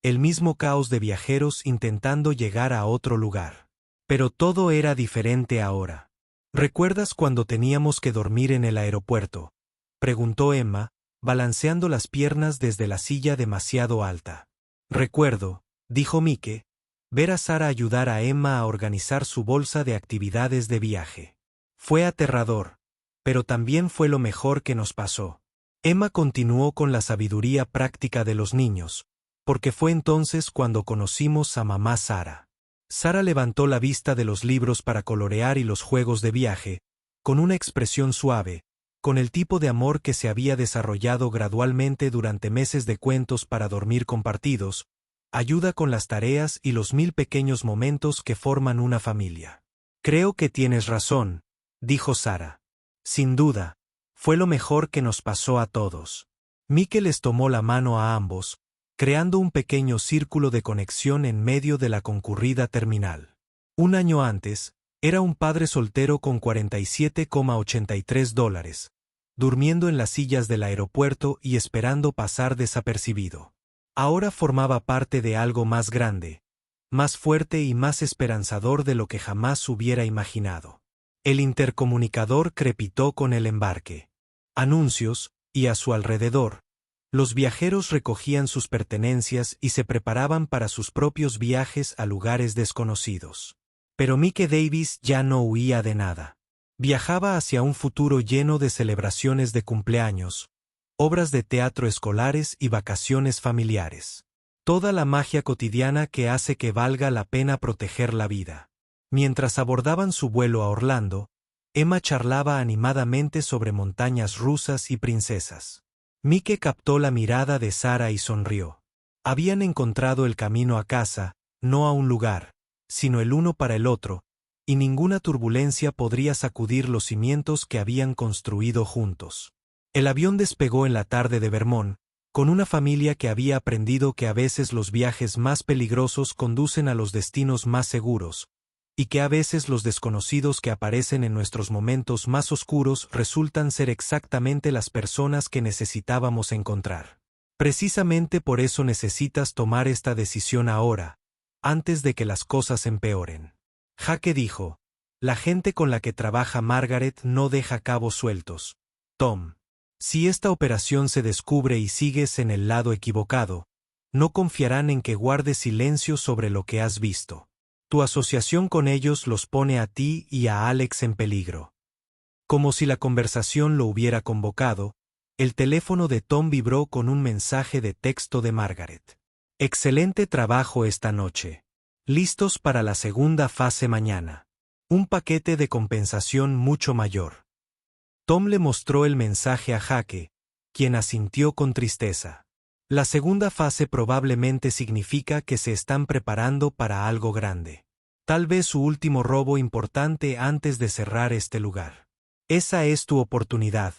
el mismo caos de viajeros intentando llegar a otro lugar. Pero todo era diferente ahora. ¿Recuerdas cuando teníamos que dormir en el aeropuerto?, preguntó Emma, balanceando las piernas desde la silla demasiado alta. Recuerdo, dijo Mike, ver a Sara ayudar a Emma a organizar su bolsa de actividades de viaje. Fue aterrador, pero también fue lo mejor que nos pasó. Emma continuó con la sabiduría práctica de los niños, porque fue entonces cuando conocimos a mamá Sara. Sara levantó la vista de los libros para colorear y los juegos de viaje, con una expresión suave, con el tipo de amor que se había desarrollado gradualmente durante meses de cuentos para dormir compartidos, ayuda con las tareas y los 1000 pequeños momentos que forman una familia. Creo que tienes razón, dijo Sara. Sin duda, fue lo mejor que nos pasó a todos. Mike les tomó la mano a ambos, creando un pequeño círculo de conexión en medio de la concurrida terminal. Un año antes, era un padre soltero con $47,83, durmiendo en las sillas del aeropuerto y esperando pasar desapercibido. Ahora formaba parte de algo más grande, más fuerte y más esperanzador de lo que jamás hubiera imaginado. El intercomunicador crepitó con el embarque. Anuncios, y a su alrededor, los viajeros recogían sus pertenencias y se preparaban para sus propios viajes a lugares desconocidos. Pero Mike Davis ya no huía de nada. Viajaba hacia un futuro lleno de celebraciones de cumpleaños, obras de teatro escolares y vacaciones familiares. Toda la magia cotidiana que hace que valga la pena proteger la vida. Mientras abordaban su vuelo a Orlando, Emma charlaba animadamente sobre montañas rusas y princesas. Mike captó la mirada de Sara y sonrió. Habían encontrado el camino a casa, no a un lugar, sino el uno para el otro, y ninguna turbulencia podría sacudir los cimientos que habían construido juntos. El avión despegó en la tarde de Vermont, con una familia que había aprendido que a veces los viajes más peligrosos conducen a los destinos más seguros, y que a veces los desconocidos que aparecen en nuestros momentos más oscuros resultan ser exactamente las personas que necesitábamos encontrar. Precisamente por eso necesitas tomar esta decisión ahora, antes de que las cosas empeoren. Jake dijo, la gente con la que trabaja Margaret no deja cabos sueltos. Tom, si esta operación se descubre y sigues en el lado equivocado, no confiarán en que guardes silencio sobre lo que has visto. Tu asociación con ellos los pone a ti y a Alex en peligro. Como si la conversación lo hubiera convocado, el teléfono de Tom vibró con un mensaje de texto de Margaret. Excelente trabajo esta noche. Listos para la segunda fase mañana. Un paquete de compensación mucho mayor. Tom le mostró el mensaje a Jake, quien asintió con tristeza. La segunda fase probablemente significa que se están preparando para algo grande. Tal vez su último robo importante antes de cerrar este lugar. Esa es tu oportunidad,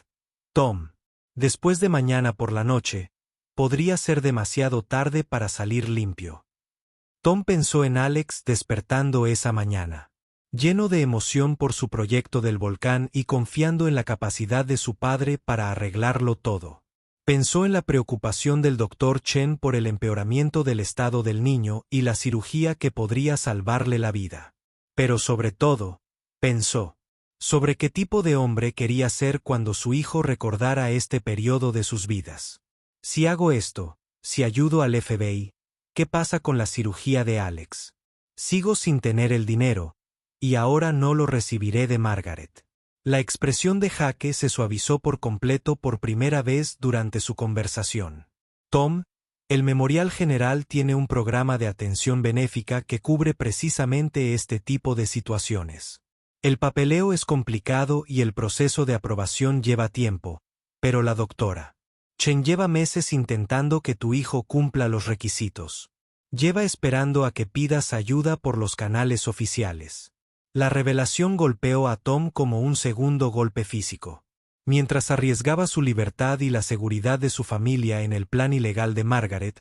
Tom. Después de mañana por la noche, podría ser demasiado tarde para salir limpio. Tom pensó en Alex despertando esa mañana. Lleno de emoción por su proyecto del volcán y confiando en la capacidad de su padre para arreglarlo todo. Pensó en la preocupación del Dr. Chen por el empeoramiento del estado del niño y la cirugía que podría salvarle la vida. Pero sobre todo, pensó sobre qué tipo de hombre quería ser cuando su hijo recordara este periodo de sus vidas. Si hago esto, si ayudo al FBI, ¿qué pasa con la cirugía de Alex? Sigo sin tener el dinero, y ahora no lo recibiré de Margaret. La expresión de Jake se suavizó por completo por primera vez durante su conversación. Tom, el Memorial General tiene un programa de atención benéfica que cubre precisamente este tipo de situaciones. El papeleo es complicado y el proceso de aprobación lleva tiempo, pero la doctora Chen lleva meses intentando que tu hijo cumpla los requisitos. Lleva esperando a que pidas ayuda por los canales oficiales. La revelación golpeó a Tom como un segundo golpe físico. Mientras arriesgaba su libertad y la seguridad de su familia en el plan ilegal de Margaret,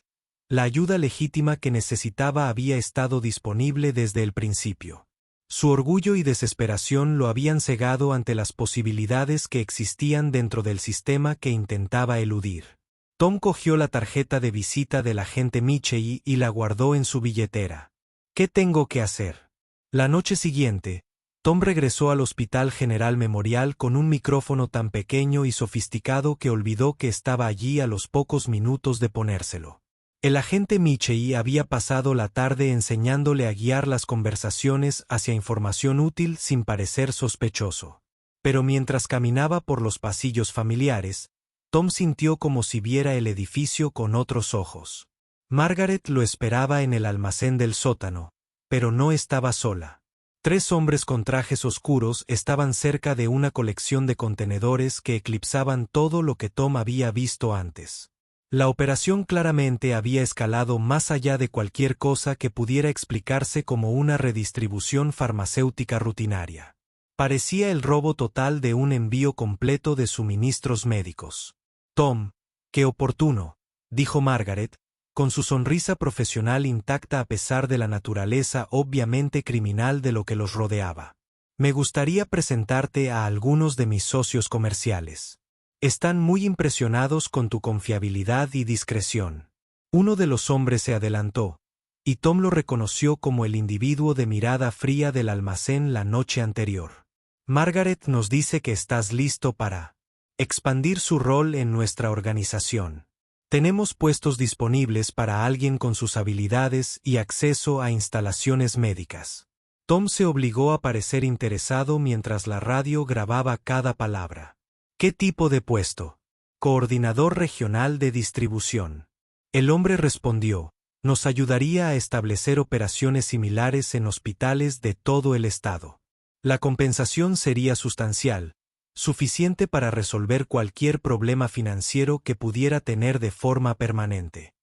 la ayuda legítima que necesitaba había estado disponible desde el principio. Su orgullo y desesperación lo habían cegado ante las posibilidades que existían dentro del sistema que intentaba eludir. Tom cogió la tarjeta de visita del agente Michei y la guardó en su billetera. ¿Qué tengo que hacer? La noche siguiente, Tom regresó al Hospital General Memorial con un micrófono tan pequeño y sofisticado que olvidó que estaba allí a los pocos minutos de ponérselo. El agente Michei había pasado la tarde enseñándole a guiar las conversaciones hacia información útil sin parecer sospechoso. Pero mientras caminaba por los pasillos familiares, Tom sintió como si viera el edificio con otros ojos. Margaret lo esperaba en el almacén del sótano, pero no estaba sola. 3 hombres con trajes oscuros estaban cerca de una colección de contenedores que eclipsaban todo lo que Tom había visto antes. La operación claramente había escalado más allá de cualquier cosa que pudiera explicarse como una redistribución farmacéutica rutinaria. Parecía el robo total de un envío completo de suministros médicos. Tom, qué oportuno, dijo Margaret, con su sonrisa profesional intacta a pesar de la naturaleza obviamente criminal de lo que los rodeaba. Me gustaría presentarte a algunos de mis socios comerciales. Están muy impresionados con tu confiabilidad y discreción. Uno de los hombres se adelantó, y Tom lo reconoció como el individuo de mirada fría del almacén la noche anterior. Margaret nos dice que estás listo para expandir su rol en nuestra organización. Tenemos puestos disponibles para alguien con sus habilidades y acceso a instalaciones médicas. Tom se obligó a parecer interesado mientras la radio grababa cada palabra. ¿Qué tipo de puesto? Coordinador regional de distribución. El hombre respondió, nos ayudaría a establecer operaciones similares en hospitales de todo el estado. La compensación sería sustancial, suficiente para resolver cualquier problema financiero que pudiera tener de forma permanente.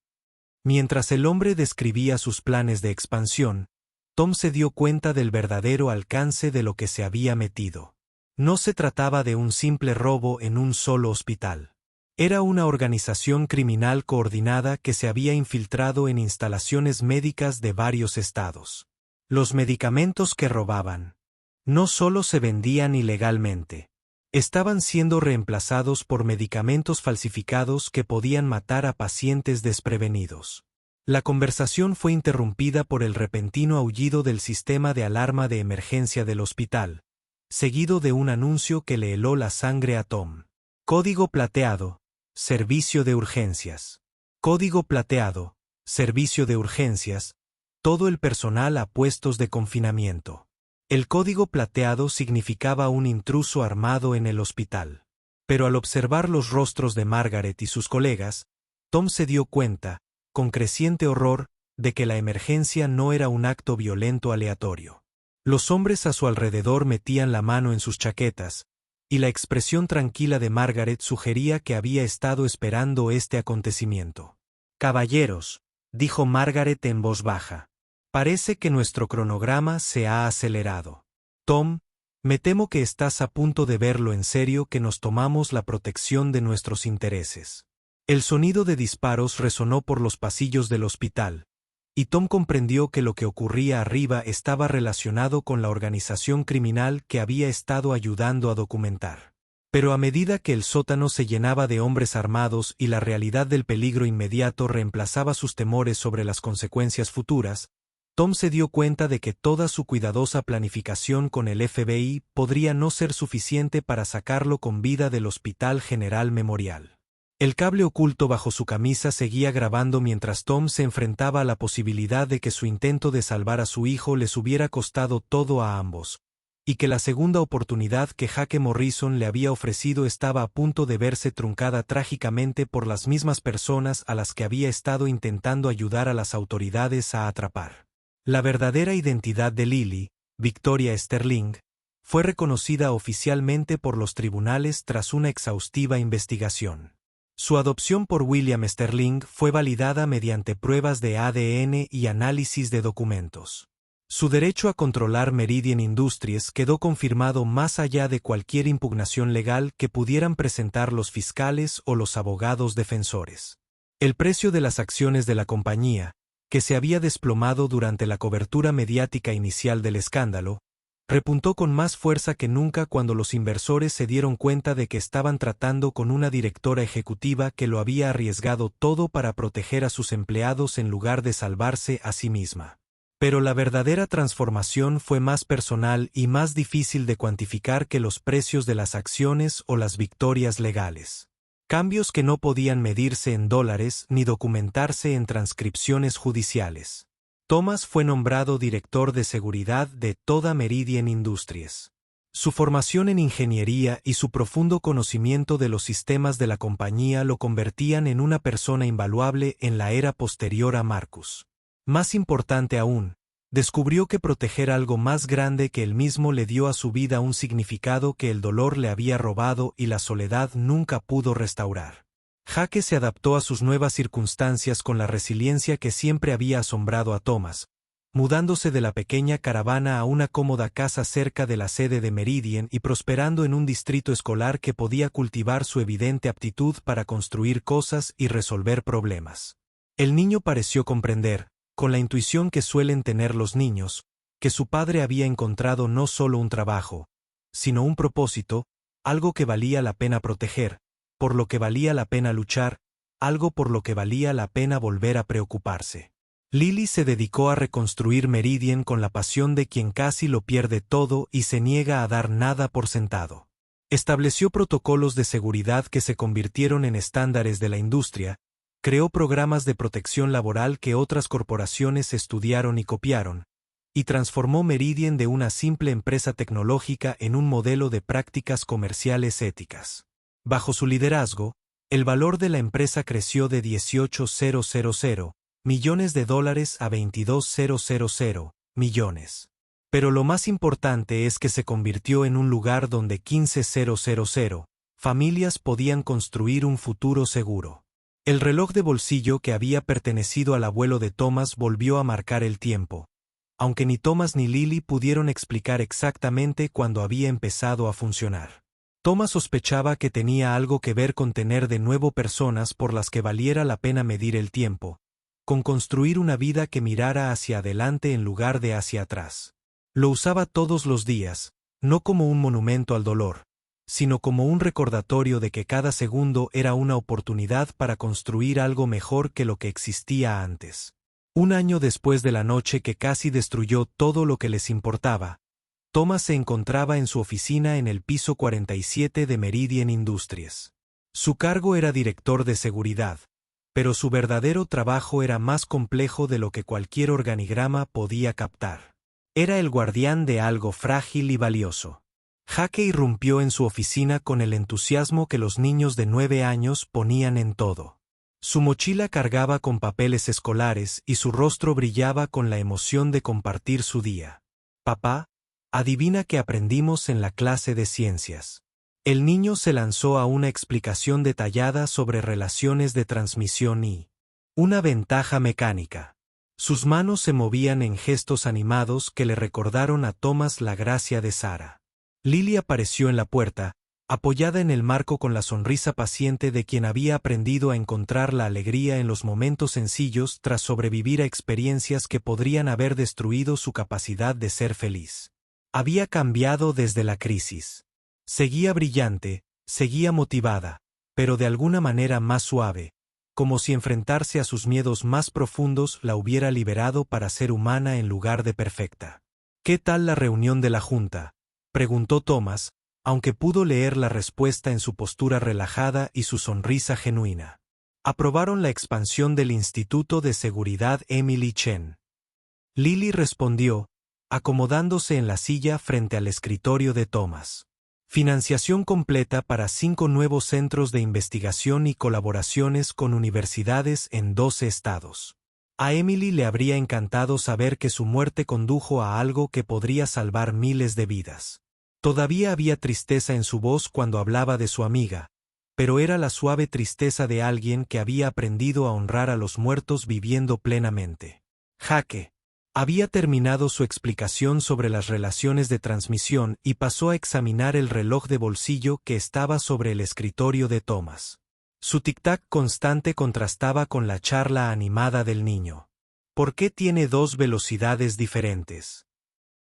Mientras el hombre describía sus planes de expansión, Tom se dio cuenta del verdadero alcance de lo que se había metido. No se trataba de un simple robo en un solo hospital. Era una organización criminal coordinada que se había infiltrado en instalaciones médicas de varios estados. Los medicamentos que robaban no solo se vendían ilegalmente, estaban siendo reemplazados por medicamentos falsificados que podían matar a pacientes desprevenidos. La conversación fue interrumpida por el repentino aullido del sistema de alarma de emergencia del hospital, seguido de un anuncio que le heló la sangre a Tom. Código plateado, servicio de urgencias. Código plateado, servicio de urgencias, todo el personal a puestos de confinamiento. El código plateado significaba un intruso armado en el hospital. Pero al observar los rostros de Margaret y sus colegas, Tom se dio cuenta, con creciente horror, de que la emergencia no era un acto violento aleatorio. Los hombres a su alrededor metían la mano en sus chaquetas, y la expresión tranquila de Margaret sugería que había estado esperando este acontecimiento. Caballeros, dijo Margaret en voz baja, parece que nuestro cronograma se ha acelerado. Tom, me temo que estás a punto de verlo en serio que nos tomamos la protección de nuestros intereses. El sonido de disparos resonó por los pasillos del hospital, y Tom comprendió que lo que ocurría arriba estaba relacionado con la organización criminal que había estado ayudando a documentar. Pero a medida que el sótano se llenaba de hombres armados y la realidad del peligro inmediato reemplazaba sus temores sobre las consecuencias futuras, Tom se dio cuenta de que toda su cuidadosa planificación con el FBI podría no ser suficiente para sacarlo con vida del Hospital General Memorial. El cable oculto bajo su camisa seguía grabando mientras Tom se enfrentaba a la posibilidad de que su intento de salvar a su hijo les hubiera costado todo a ambos, y que la segunda oportunidad que Jake Morrison le había ofrecido estaba a punto de verse truncada trágicamente por las mismas personas a las que había estado intentando ayudar a las autoridades a atrapar. La verdadera identidad de Lily, Victoria Sterling, fue reconocida oficialmente por los tribunales tras una exhaustiva investigación. Su adopción por William Sterling fue validada mediante pruebas de ADN y análisis de documentos. Su derecho a controlar Meridian Industries quedó confirmado más allá de cualquier impugnación legal que pudieran presentar los fiscales o los abogados defensores. El precio de las acciones de la compañía, que se había desplomado durante la cobertura mediática inicial del escándalo, Repuntó con más fuerza que nunca cuando los inversores se dieron cuenta de que estaban tratando con una directora ejecutiva que lo había arriesgado todo para proteger a sus empleados en lugar de salvarse a sí misma. Pero la verdadera transformación fue más personal y más difícil de cuantificar que los precios de las acciones o las victorias legales. Cambios que no podían medirse en dólares ni documentarse en transcripciones judiciales. Thomas fue nombrado director de seguridad de toda Meridian Industries. Su formación en ingeniería y su profundo conocimiento de los sistemas de la compañía lo convertían en una persona invaluable en la era posterior a Marcus. Más importante aún, descubrió que proteger algo más grande que él mismo le dio a su vida un significado que el dolor le había robado y la soledad nunca pudo restaurar. Jake se adaptó a sus nuevas circunstancias con la resiliencia que siempre había asombrado a Thomas, mudándose de la pequeña caravana a una cómoda casa cerca de la sede de Meridian y prosperando en un distrito escolar que podía cultivar su evidente aptitud para construir cosas y resolver problemas. El niño pareció comprender, con la intuición que suelen tener los niños, que su padre había encontrado no solo un trabajo, sino un propósito, algo que valía la pena proteger, por lo que valía la pena luchar, algo por lo que valía la pena volver a preocuparse. Lily se dedicó a reconstruir Meridian con la pasión de quien casi lo pierde todo y se niega a dar nada por sentado. Estableció protocolos de seguridad que se convirtieron en estándares de la industria, creó programas de protección laboral que otras corporaciones estudiaron y copiaron, y transformó Meridian de una simple empresa tecnológica en un modelo de prácticas comerciales éticas. Bajo su liderazgo, el valor de la empresa creció de $18,000 millones a $22,000 millones. Pero lo más importante es que se convirtió en un lugar donde 15,000 familias podían construir un futuro seguro. El reloj de bolsillo que había pertenecido al abuelo de Thomas volvió a marcar el tiempo, aunque ni Thomas ni Lily pudieron explicar exactamente cuándo había empezado a funcionar. Thomas sospechaba que tenía algo que ver con tener de nuevo personas por las que valiera la pena medir el tiempo, con construir una vida que mirara hacia adelante en lugar de hacia atrás. Lo usaba todos los días, no como un monumento al dolor, sino como un recordatorio de que cada segundo era una oportunidad para construir algo mejor que lo que existía antes. Un año después de la noche que casi destruyó todo lo que les importaba, Thomas se encontraba en su oficina en el piso 47 de Meridian Industries. Su cargo era director de seguridad, pero su verdadero trabajo era más complejo de lo que cualquier organigrama podía captar. Era el guardián de algo frágil y valioso. Jake irrumpió en su oficina con el entusiasmo que los niños de 9 años ponían en todo. Su mochila cargaba con papeles escolares y su rostro brillaba con la emoción de compartir su día. «Papá, adivina qué aprendimos en la clase de ciencias». El niño se lanzó a una explicación detallada sobre relaciones de transmisión y una ventaja mecánica. Sus manos se movían en gestos animados que le recordaron a Thomas la gracia de Sara. Lily apareció en la puerta, apoyada en el marco con la sonrisa paciente de quien había aprendido a encontrar la alegría en los momentos sencillos tras sobrevivir a experiencias que podrían haber destruido su capacidad de ser feliz. Había cambiado desde la crisis. Seguía brillante, seguía motivada, pero de alguna manera más suave, como si enfrentarse a sus miedos más profundos la hubiera liberado para ser humana en lugar de perfecta. «¿Qué tal la reunión de la Junta?», preguntó Thomas, aunque pudo leer la respuesta en su postura relajada y su sonrisa genuina. Aprobaron la expansión del Instituto de Seguridad Emily Chen. Lily respondió, acomodándose en la silla frente al escritorio de Thomas. Financiación completa para 5 nuevos centros de investigación y colaboraciones con universidades en 12 estados. A Emily le habría encantado saber que su muerte condujo a algo que podría salvar miles de vidas. Todavía había tristeza en su voz cuando hablaba de su amiga, pero era la suave tristeza de alguien que había aprendido a honrar a los muertos viviendo plenamente. Jake había terminado su explicación sobre las relaciones de transmisión y pasó a examinar el reloj de bolsillo que estaba sobre el escritorio de Thomas. Su tic-tac constante contrastaba con la charla animada del niño. «¿Por qué tiene 2 velocidades diferentes?»,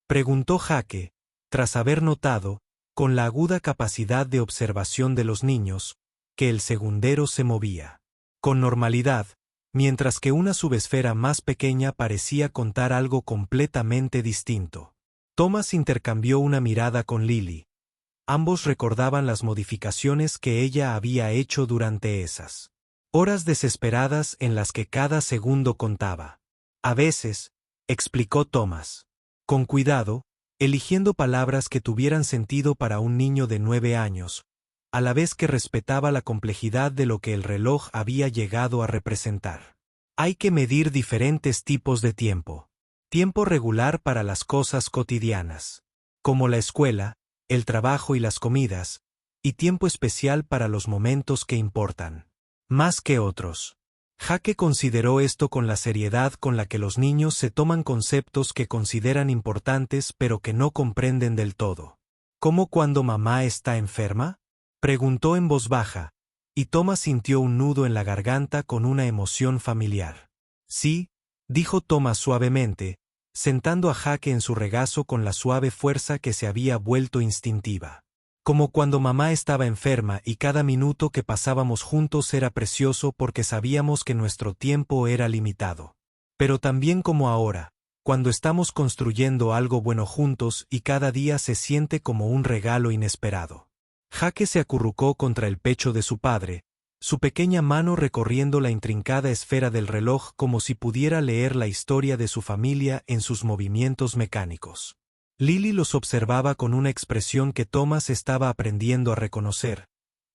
preguntó Jake, tras haber notado, con la aguda capacidad de observación de los niños, que el segundero se movía con normalidad, mientras que una subesfera más pequeña parecía contar algo completamente distinto. Thomas intercambió una mirada con Lily. Ambos recordaban las modificaciones que ella había hecho durante esas horas desesperadas en las que cada segundo contaba. A veces, explicó Thomas, con cuidado, eligiendo palabras que tuvieran sentido para un niño de 9 años, a la vez que respetaba la complejidad de lo que el reloj había llegado a representar. Hay que medir diferentes tipos de tiempo. Tiempo regular para las cosas cotidianas, como la escuela, el trabajo y las comidas, y tiempo especial para los momentos que importan más que otros. Jake consideró esto con la seriedad con la que los niños se toman conceptos que consideran importantes pero que no comprenden del todo. ¿Cómo cuando mamá está enferma?, preguntó en voz baja, y Thomas sintió un nudo en la garganta con una emoción familiar. Sí, dijo Thomas suavemente, sentando a Jake en su regazo con la suave fuerza que se había vuelto instintiva. Como cuando mamá estaba enferma y cada minuto que pasábamos juntos era precioso porque sabíamos que nuestro tiempo era limitado. Pero también como ahora, cuando estamos construyendo algo bueno juntos y cada día se siente como un regalo inesperado. Jake se acurrucó contra el pecho de su padre, su pequeña mano recorriendo la intrincada esfera del reloj como si pudiera leer la historia de su familia en sus movimientos mecánicos. Lily los observaba con una expresión que Thomas estaba aprendiendo a reconocer,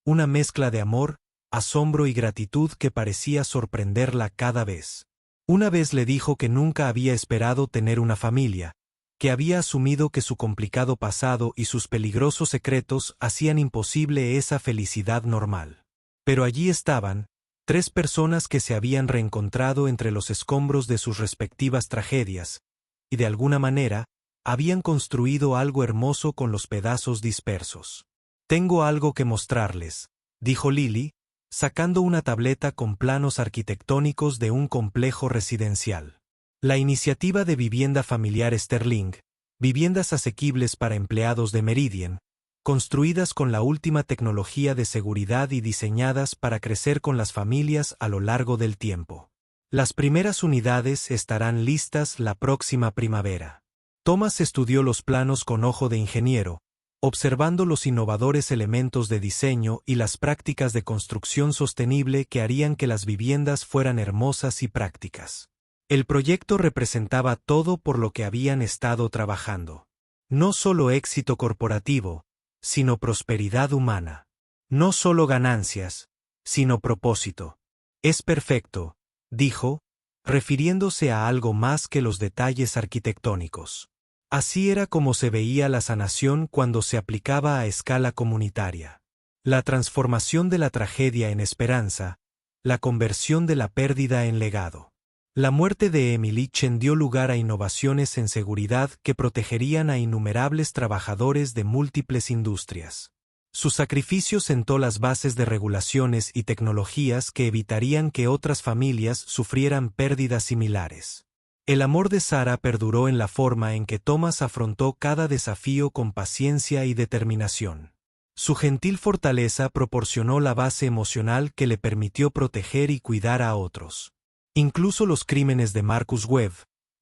una mezcla de amor, asombro y gratitud que parecía sorprenderla cada vez. Una vez le dijo que nunca había esperado tener una familia, que había asumido que su complicado pasado y sus peligrosos secretos hacían imposible esa felicidad normal. Pero allí estaban, 3 personas que se habían reencontrado entre los escombros de sus respectivas tragedias, y de alguna manera, habían construido algo hermoso con los pedazos dispersos. Tengo algo que mostrarles, dijo Lily, sacando una tableta con planos arquitectónicos de un complejo residencial. La iniciativa de vivienda familiar Sterling, viviendas asequibles para empleados de Meridian, construidas con la última tecnología de seguridad y diseñadas para crecer con las familias a lo largo del tiempo. Las primeras unidades estarán listas la próxima primavera. Thomas estudió los planos con ojo de ingeniero, observando los innovadores elementos de diseño y las prácticas de construcción sostenible que harían que las viviendas fueran hermosas y prácticas. El proyecto representaba todo por lo que habían estado trabajando. No solo éxito corporativo, sino prosperidad humana. No solo ganancias, sino propósito. Es perfecto, dijo, refiriéndose a algo más que los detalles arquitectónicos. Así era como se veía la sanación cuando se aplicaba a escala comunitaria. La transformación de la tragedia en esperanza, la conversión de la pérdida en legado. La muerte de Emily Chen dio lugar a innovaciones en seguridad que protegerían a innumerables trabajadores de múltiples industrias. Su sacrificio sentó las bases de regulaciones y tecnologías que evitarían que otras familias sufrieran pérdidas similares. El amor de Sarah perduró en la forma en que Thomas afrontó cada desafío con paciencia y determinación. Su gentil fortaleza proporcionó la base emocional que le permitió proteger y cuidar a otros. Incluso los crímenes de Marcus Webb,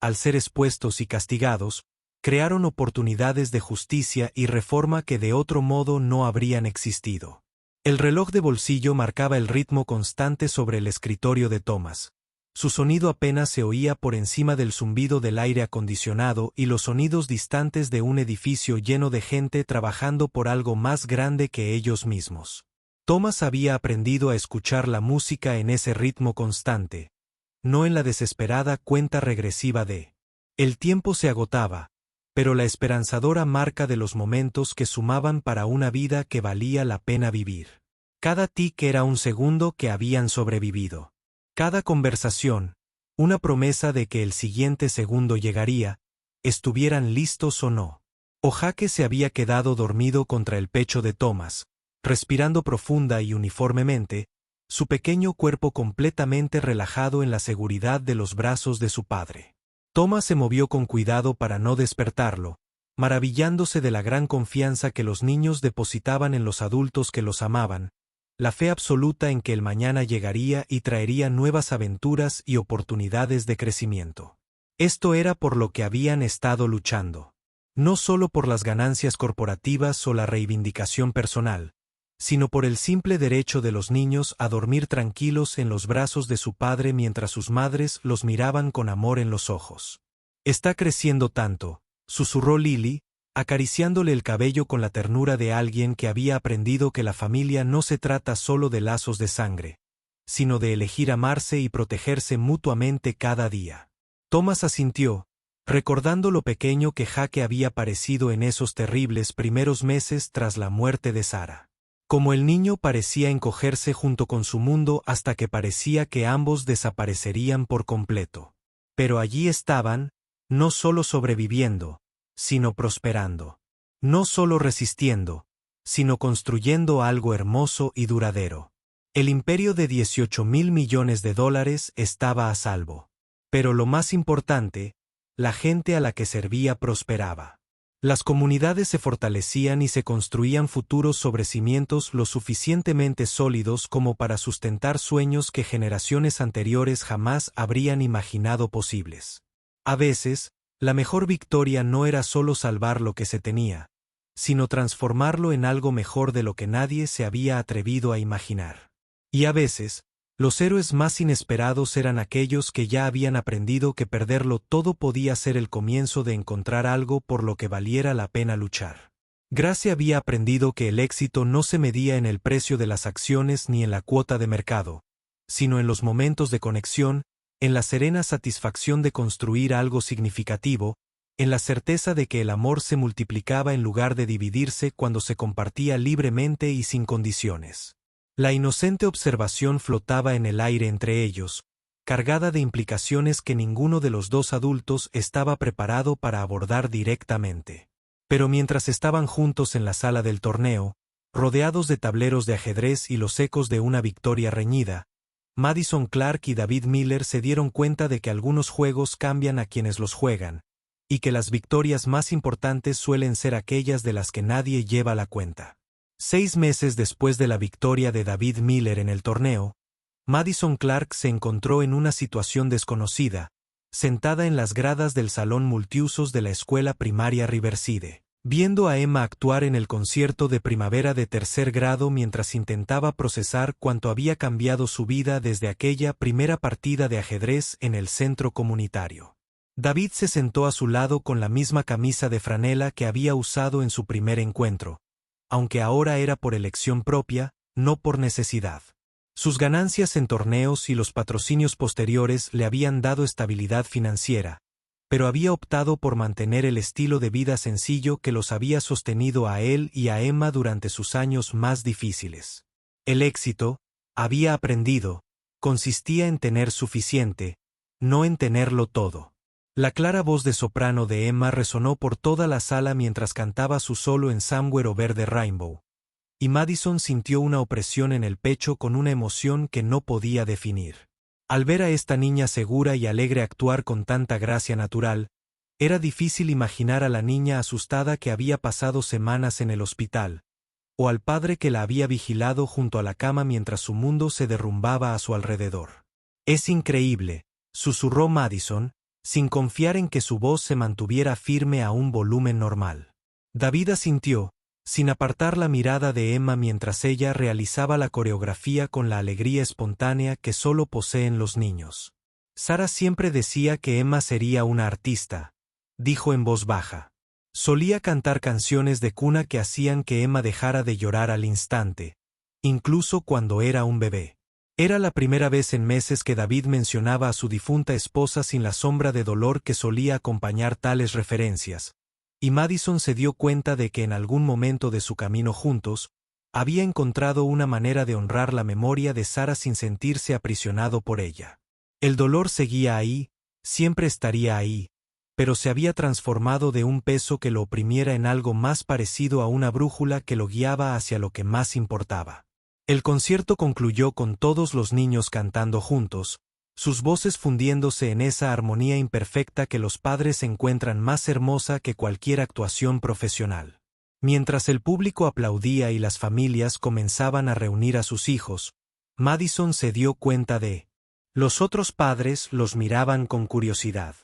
al ser expuestos y castigados, crearon oportunidades de justicia y reforma que de otro modo no habrían existido. El reloj de bolsillo marcaba el ritmo constante sobre el escritorio de Thomas. Su sonido apenas se oía por encima del zumbido del aire acondicionado y los sonidos distantes de un edificio lleno de gente trabajando por algo más grande que ellos mismos. Thomas había aprendido a escuchar la música en ese ritmo constante, no en la desesperada cuenta regresiva de el tiempo se agotaba, pero la esperanzadora marca de los momentos que sumaban para una vida que valía la pena vivir. Cada tic era un segundo que habían sobrevivido. Cada conversación, una promesa de que el siguiente segundo llegaría, estuvieran listos o no. Jake se había quedado dormido contra el pecho de Thomas, respirando profunda y uniformemente, su pequeño cuerpo completamente relajado en la seguridad de los brazos de su padre. Thomas se movió con cuidado para no despertarlo, maravillándose de la gran confianza que los niños depositaban en los adultos que los amaban, la fe absoluta en que el mañana llegaría y traería nuevas aventuras y oportunidades de crecimiento. Esto era por lo que habían estado luchando. No solo por las ganancias corporativas o la reivindicación personal, sino por el simple derecho de los niños a dormir tranquilos en los brazos de su padre mientras sus madres los miraban con amor en los ojos. «Está creciendo tanto», susurró Lily, acariciándole el cabello con la ternura de alguien que había aprendido que la familia no se trata solo de lazos de sangre, sino de elegir amarse y protegerse mutuamente cada día. Thomas asintió, recordando lo pequeño que Jake había parecido en esos terribles primeros meses tras la muerte de Sarah. Como el niño parecía encogerse junto con su mundo hasta que parecía que ambos desaparecerían por completo. Pero allí estaban, no solo sobreviviendo, sino prosperando. No solo resistiendo, sino construyendo algo hermoso y duradero. El imperio de $18,000 millones estaba a salvo. Pero lo más importante, la gente a la que servía prosperaba. Las comunidades se fortalecían y se construían futuros sobre cimientos lo suficientemente sólidos como para sustentar sueños que generaciones anteriores jamás habrían imaginado posibles. A veces, la mejor victoria no era solo salvar lo que se tenía, sino transformarlo en algo mejor de lo que nadie se había atrevido a imaginar. Y a veces, los héroes más inesperados eran aquellos que ya habían aprendido que perderlo todo podía ser el comienzo de encontrar algo por lo que valiera la pena luchar. Gracie había aprendido que el éxito no se medía en el precio de las acciones ni en la cuota de mercado, sino en los momentos de conexión, en la serena satisfacción de construir algo significativo, en la certeza de que el amor se multiplicaba en lugar de dividirse cuando se compartía libremente y sin condiciones. La inocente observación flotaba en el aire entre ellos, cargada de implicaciones que ninguno de los dos adultos estaba preparado para abordar directamente. Pero mientras estaban juntos en la sala del torneo, rodeados de tableros de ajedrez y los ecos de una victoria reñida, Madison Clark y David Miller se dieron cuenta de que algunos juegos cambian a quienes los juegan, y que las victorias más importantes suelen ser aquellas de las que nadie lleva la cuenta. 6 meses después de la victoria de David Miller en el torneo, Madison Clark se encontró en una situación desconocida, sentada en las gradas del salón multiusos de la escuela primaria Riverside, viendo a Emma actuar en el concierto de primavera de 3er grado mientras intentaba procesar cuánto había cambiado su vida desde aquella primera partida de ajedrez en el centro comunitario. David se sentó a su lado con la misma camisa de franela que había usado en su primer encuentro, aunque ahora era por elección propia, no por necesidad. Sus ganancias en torneos y los patrocinios posteriores le habían dado estabilidad financiera, pero había optado por mantener el estilo de vida sencillo que los había sostenido a él y a Emma durante sus años más difíciles. El éxito, había aprendido, consistía en tener suficiente, no en tenerlo todo. La clara voz de soprano de Emma resonó por toda la sala mientras cantaba su solo en Somewhere Over the Rainbow, y Madison sintió una opresión en el pecho con una emoción que no podía definir. Al ver a esta niña segura y alegre actuar con tanta gracia natural, era difícil imaginar a la niña asustada que había pasado semanas en el hospital, o al padre que la había vigilado junto a la cama mientras su mundo se derrumbaba a su alrededor. «Es increíble», susurró Madison, sin confiar en que su voz se mantuviera firme a un volumen normal. David asintió, sin apartar la mirada de Emma mientras ella realizaba la coreografía con la alegría espontánea que solo poseen los niños. Sarah siempre decía que Emma sería una artista, dijo en voz baja. Solía cantar canciones de cuna que hacían que Emma dejara de llorar al instante, incluso cuando era un bebé. Era la primera vez en meses que David mencionaba a su difunta esposa sin la sombra de dolor que solía acompañar tales referencias, y Madison se dio cuenta de que en algún momento de su camino juntos, había encontrado una manera de honrar la memoria de Sarah sin sentirse aprisionado por ella. El dolor seguía ahí, siempre estaría ahí, pero se había transformado de un peso que lo oprimiera en algo más parecido a una brújula que lo guiaba hacia lo que más importaba. El concierto concluyó con todos los niños cantando juntos, sus voces fundiéndose en esa armonía imperfecta que los padres encuentran más hermosa que cualquier actuación profesional. Mientras el público aplaudía y las familias comenzaban a reunir a sus hijos, Madison se dio cuenta de. Los otros padres los miraban con curiosidad.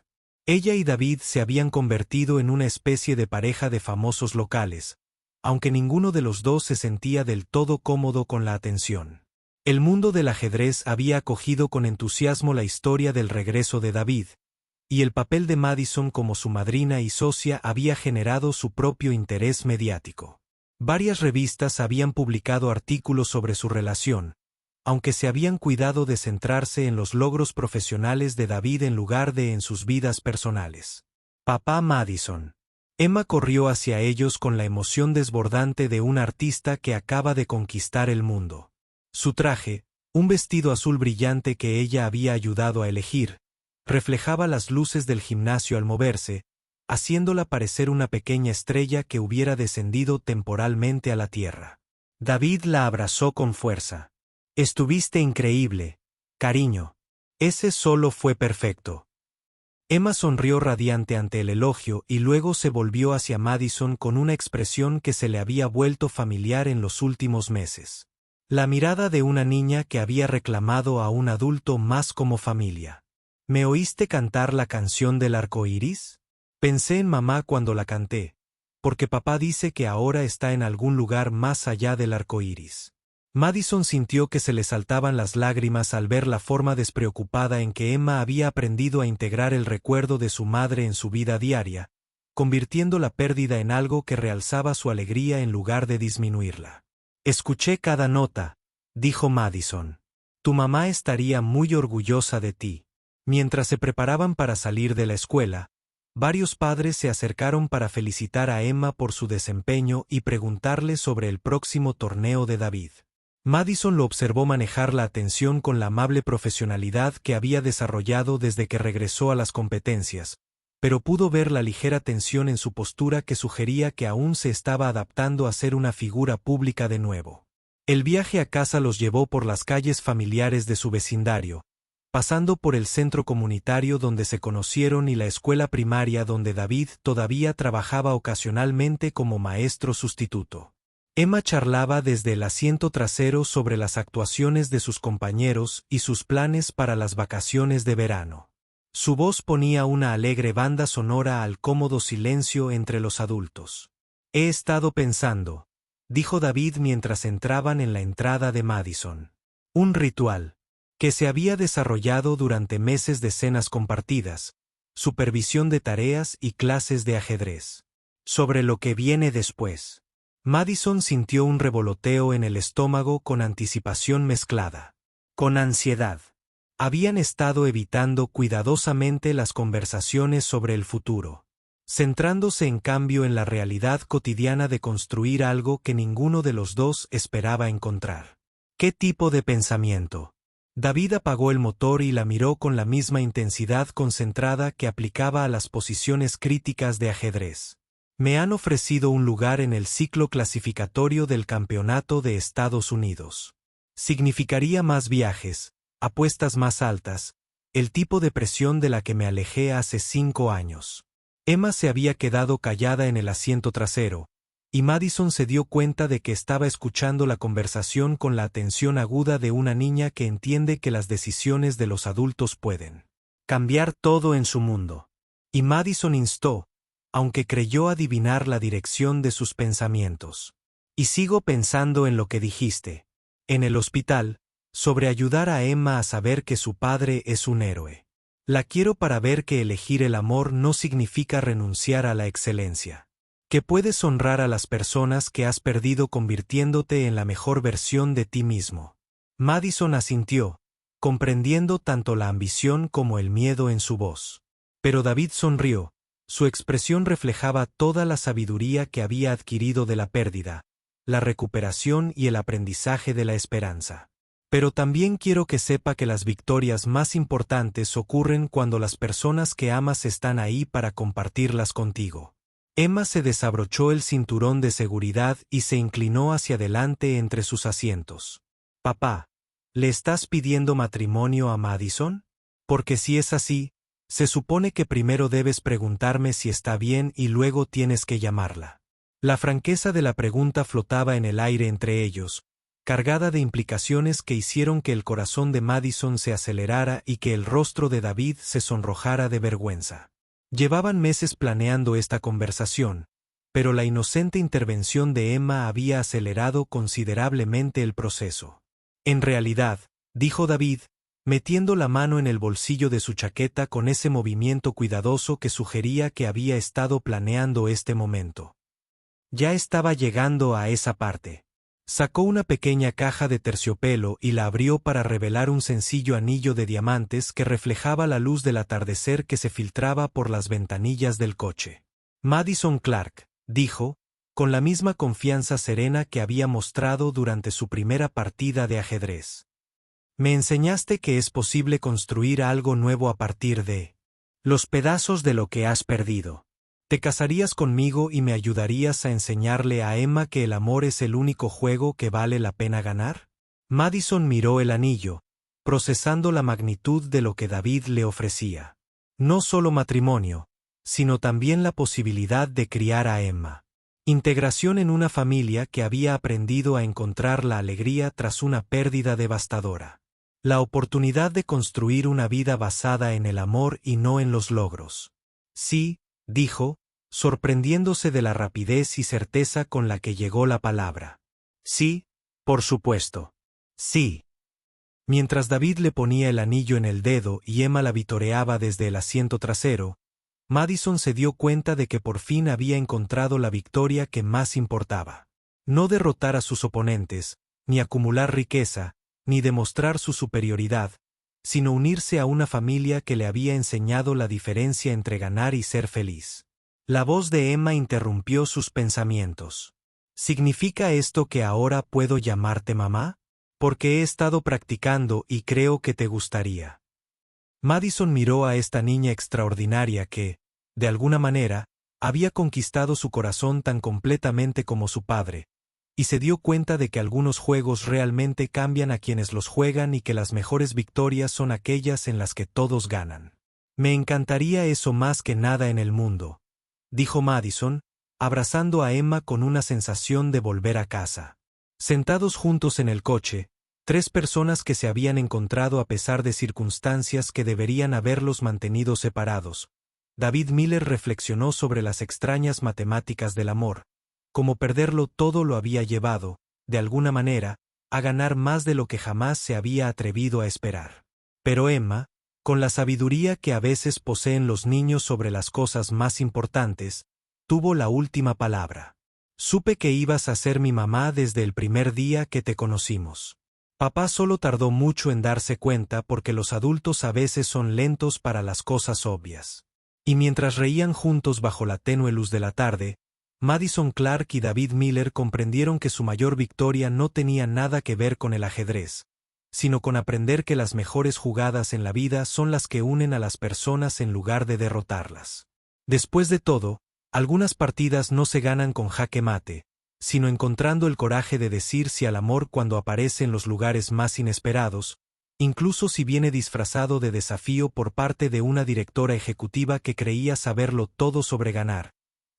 Ella y David se habían convertido en una especie de pareja de famosos locales, aunque ninguno de los dos se sentía del todo cómodo con la atención. El mundo del ajedrez había acogido con entusiasmo la historia del regreso de David, y el papel de Madison como su madrina y socia había generado su propio interés mediático. Varias revistas habían publicado artículos sobre su relación, aunque se habían cuidado de centrarse en los logros profesionales de David en lugar de en sus vidas personales. Papá Madison. Emma corrió hacia ellos con la emoción desbordante de un artista que acaba de conquistar el mundo. Su traje, un vestido azul brillante que ella había ayudado a elegir, reflejaba las luces del gimnasio al moverse, haciéndola parecer una pequeña estrella que hubiera descendido temporalmente a la tierra. David la abrazó con fuerza. Estuviste increíble, cariño. Ese solo fue perfecto. Emma sonrió radiante ante el elogio y luego se volvió hacia Madison con una expresión que se le había vuelto familiar en los últimos meses. La mirada de una niña que había reclamado a un adulto más como familia. ¿Me oíste cantar la canción del arco iris? Pensé en mamá cuando la canté, porque papá dice que ahora está en algún lugar más allá del arco iris. Madison sintió que se le saltaban las lágrimas al ver la forma despreocupada en que Emma había aprendido a integrar el recuerdo de su madre en su vida diaria, convirtiendo la pérdida en algo que realzaba su alegría en lugar de disminuirla. Escuché cada nota, dijo Madison. Tu mamá estaría muy orgullosa de ti. Mientras se preparaban para salir de la escuela, varios padres se acercaron para felicitar a Emma por su desempeño y preguntarle sobre el próximo torneo de David. Madison lo observó manejar la atención con la amable profesionalidad que había desarrollado desde que regresó a las competencias, pero pudo ver la ligera tensión en su postura que sugería que aún se estaba adaptando a ser una figura pública de nuevo. El viaje a casa los llevó por las calles familiares de su vecindario, pasando por el centro comunitario donde se conocieron y la escuela primaria donde David todavía trabajaba ocasionalmente como maestro sustituto. Emma charlaba desde el asiento trasero sobre las actuaciones de sus compañeros y sus planes para las vacaciones de verano. Su voz ponía una alegre banda sonora al cómodo silencio entre los adultos. He estado pensando, dijo David mientras entraban en la entrada de Madison. Un ritual, que se había desarrollado durante meses de cenas compartidas, supervisión de tareas y clases de ajedrez. Sobre lo que viene después. Madison sintió un revoloteo en el estómago con anticipación mezclada. Con ansiedad. Habían estado evitando cuidadosamente las conversaciones sobre el futuro, centrándose en cambio en la realidad cotidiana de construir algo que ninguno de los dos esperaba encontrar. ¿Qué tipo de pensamiento? David apagó el motor y la miró con la misma intensidad concentrada que aplicaba a las posiciones críticas de ajedrez. Me han ofrecido un lugar en el ciclo clasificatorio del Campeonato de Estados Unidos. Significaría más viajes, apuestas más altas, el tipo de presión de la que me alejé hace 5 años. Emma se había quedado callada en el asiento trasero, y Madison se dio cuenta de que estaba escuchando la conversación con la atención aguda de una niña que entiende que las decisiones de los adultos pueden cambiar todo en su mundo. Y Madison instó, aunque creyó adivinar la dirección de sus pensamientos. Y sigo pensando en lo que dijiste, en el hospital, sobre ayudar a Emma a saber que su padre es un héroe. La quiero para ver que elegir el amor no significa renunciar a la excelencia. Que puedes honrar a las personas que has perdido convirtiéndote en la mejor versión de ti mismo. Madison asintió, comprendiendo tanto la ambición como el miedo en su voz. Pero David sonrió. Su expresión reflejaba toda la sabiduría que había adquirido de la pérdida, la recuperación y el aprendizaje de la esperanza. Pero también quiero que sepa que las victorias más importantes ocurren cuando las personas que amas están ahí para compartirlas contigo. Emma se desabrochó el cinturón de seguridad y se inclinó hacia adelante entre sus asientos. Papá, ¿le estás pidiendo matrimonio a Madison? Porque si es así, se supone que primero debes preguntarme si está bien y luego tienes que llamarla. La franqueza de la pregunta flotaba en el aire entre ellos, cargada de implicaciones que hicieron que el corazón de Madison se acelerara y que el rostro de David se sonrojara de vergüenza. Llevaban meses planeando esta conversación, pero la inocente intervención de Emma había acelerado considerablemente el proceso. En realidad, dijo David, metiendo la mano en el bolsillo de su chaqueta con ese movimiento cuidadoso que sugería que había estado planeando este momento. Ya estaba llegando a esa parte. Sacó una pequeña caja de terciopelo y la abrió para revelar un sencillo anillo de diamantes que reflejaba la luz del atardecer que se filtraba por las ventanillas del coche. Madison Clark, dijo, con la misma confianza serena que había mostrado durante su primera partida de ajedrez. Me enseñaste que es posible construir algo nuevo a partir de los pedazos de lo que has perdido. ¿Te casarías conmigo y me ayudarías a enseñarle a Emma que el amor es el único juego que vale la pena ganar? Madison miró el anillo, procesando la magnitud de lo que David le ofrecía. No solo matrimonio, sino también la posibilidad de criar a Emma. Integración en una familia que había aprendido a encontrar la alegría tras una pérdida devastadora. La oportunidad de construir una vida basada en el amor y no en los logros. Sí, dijo, sorprendiéndose de la rapidez y certeza con la que llegó la palabra. Sí, por supuesto. Sí. Mientras David le ponía el anillo en el dedo y Emma la vitoreaba desde el asiento trasero, Madison se dio cuenta de que por fin había encontrado la victoria que más importaba. No derrotar a sus oponentes, ni acumular riqueza, ni demostrar su superioridad, sino unirse a una familia que le había enseñado la diferencia entre ganar y ser feliz. La voz de Emma interrumpió sus pensamientos. ¿Significa esto que ahora puedo llamarte mamá? Porque he estado practicando y creo que te gustaría. Madison miró a esta niña extraordinaria que, de alguna manera, había conquistado su corazón tan completamente como su padre, y se dio cuenta de que algunos juegos realmente cambian a quienes los juegan y que las mejores victorias son aquellas en las que todos ganan. Me encantaría eso más que nada en el mundo, dijo Madison, abrazando a Emma con una sensación de volver a casa. Sentados juntos en el coche, tres personas que se habían encontrado a pesar de circunstancias que deberían haberlos mantenido separados. David Miller reflexionó sobre las extrañas matemáticas del amor, como perderlo todo lo había llevado, de alguna manera, a ganar más de lo que jamás se había atrevido a esperar. Pero Emma, con la sabiduría que a veces poseen los niños sobre las cosas más importantes, tuvo la última palabra. Supe que ibas a ser mi mamá desde el primer día que te conocimos. Papá solo tardó mucho en darse cuenta porque los adultos a veces son lentos para las cosas obvias. Y mientras reían juntos bajo la tenue luz de la tarde, Madison Clark y David Miller comprendieron que su mayor victoria no tenía nada que ver con el ajedrez, sino con aprender que las mejores jugadas en la vida son las que unen a las personas en lugar de derrotarlas. Después de todo, algunas partidas no se ganan con jaque mate, sino encontrando el coraje de decir sí al amor cuando aparece en los lugares más inesperados, incluso si viene disfrazado de desafío por parte de una directora ejecutiva que creía saberlo todo sobre ganar,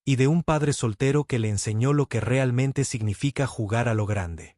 y de un padre soltero que le enseñó lo que realmente significa jugar a lo grande.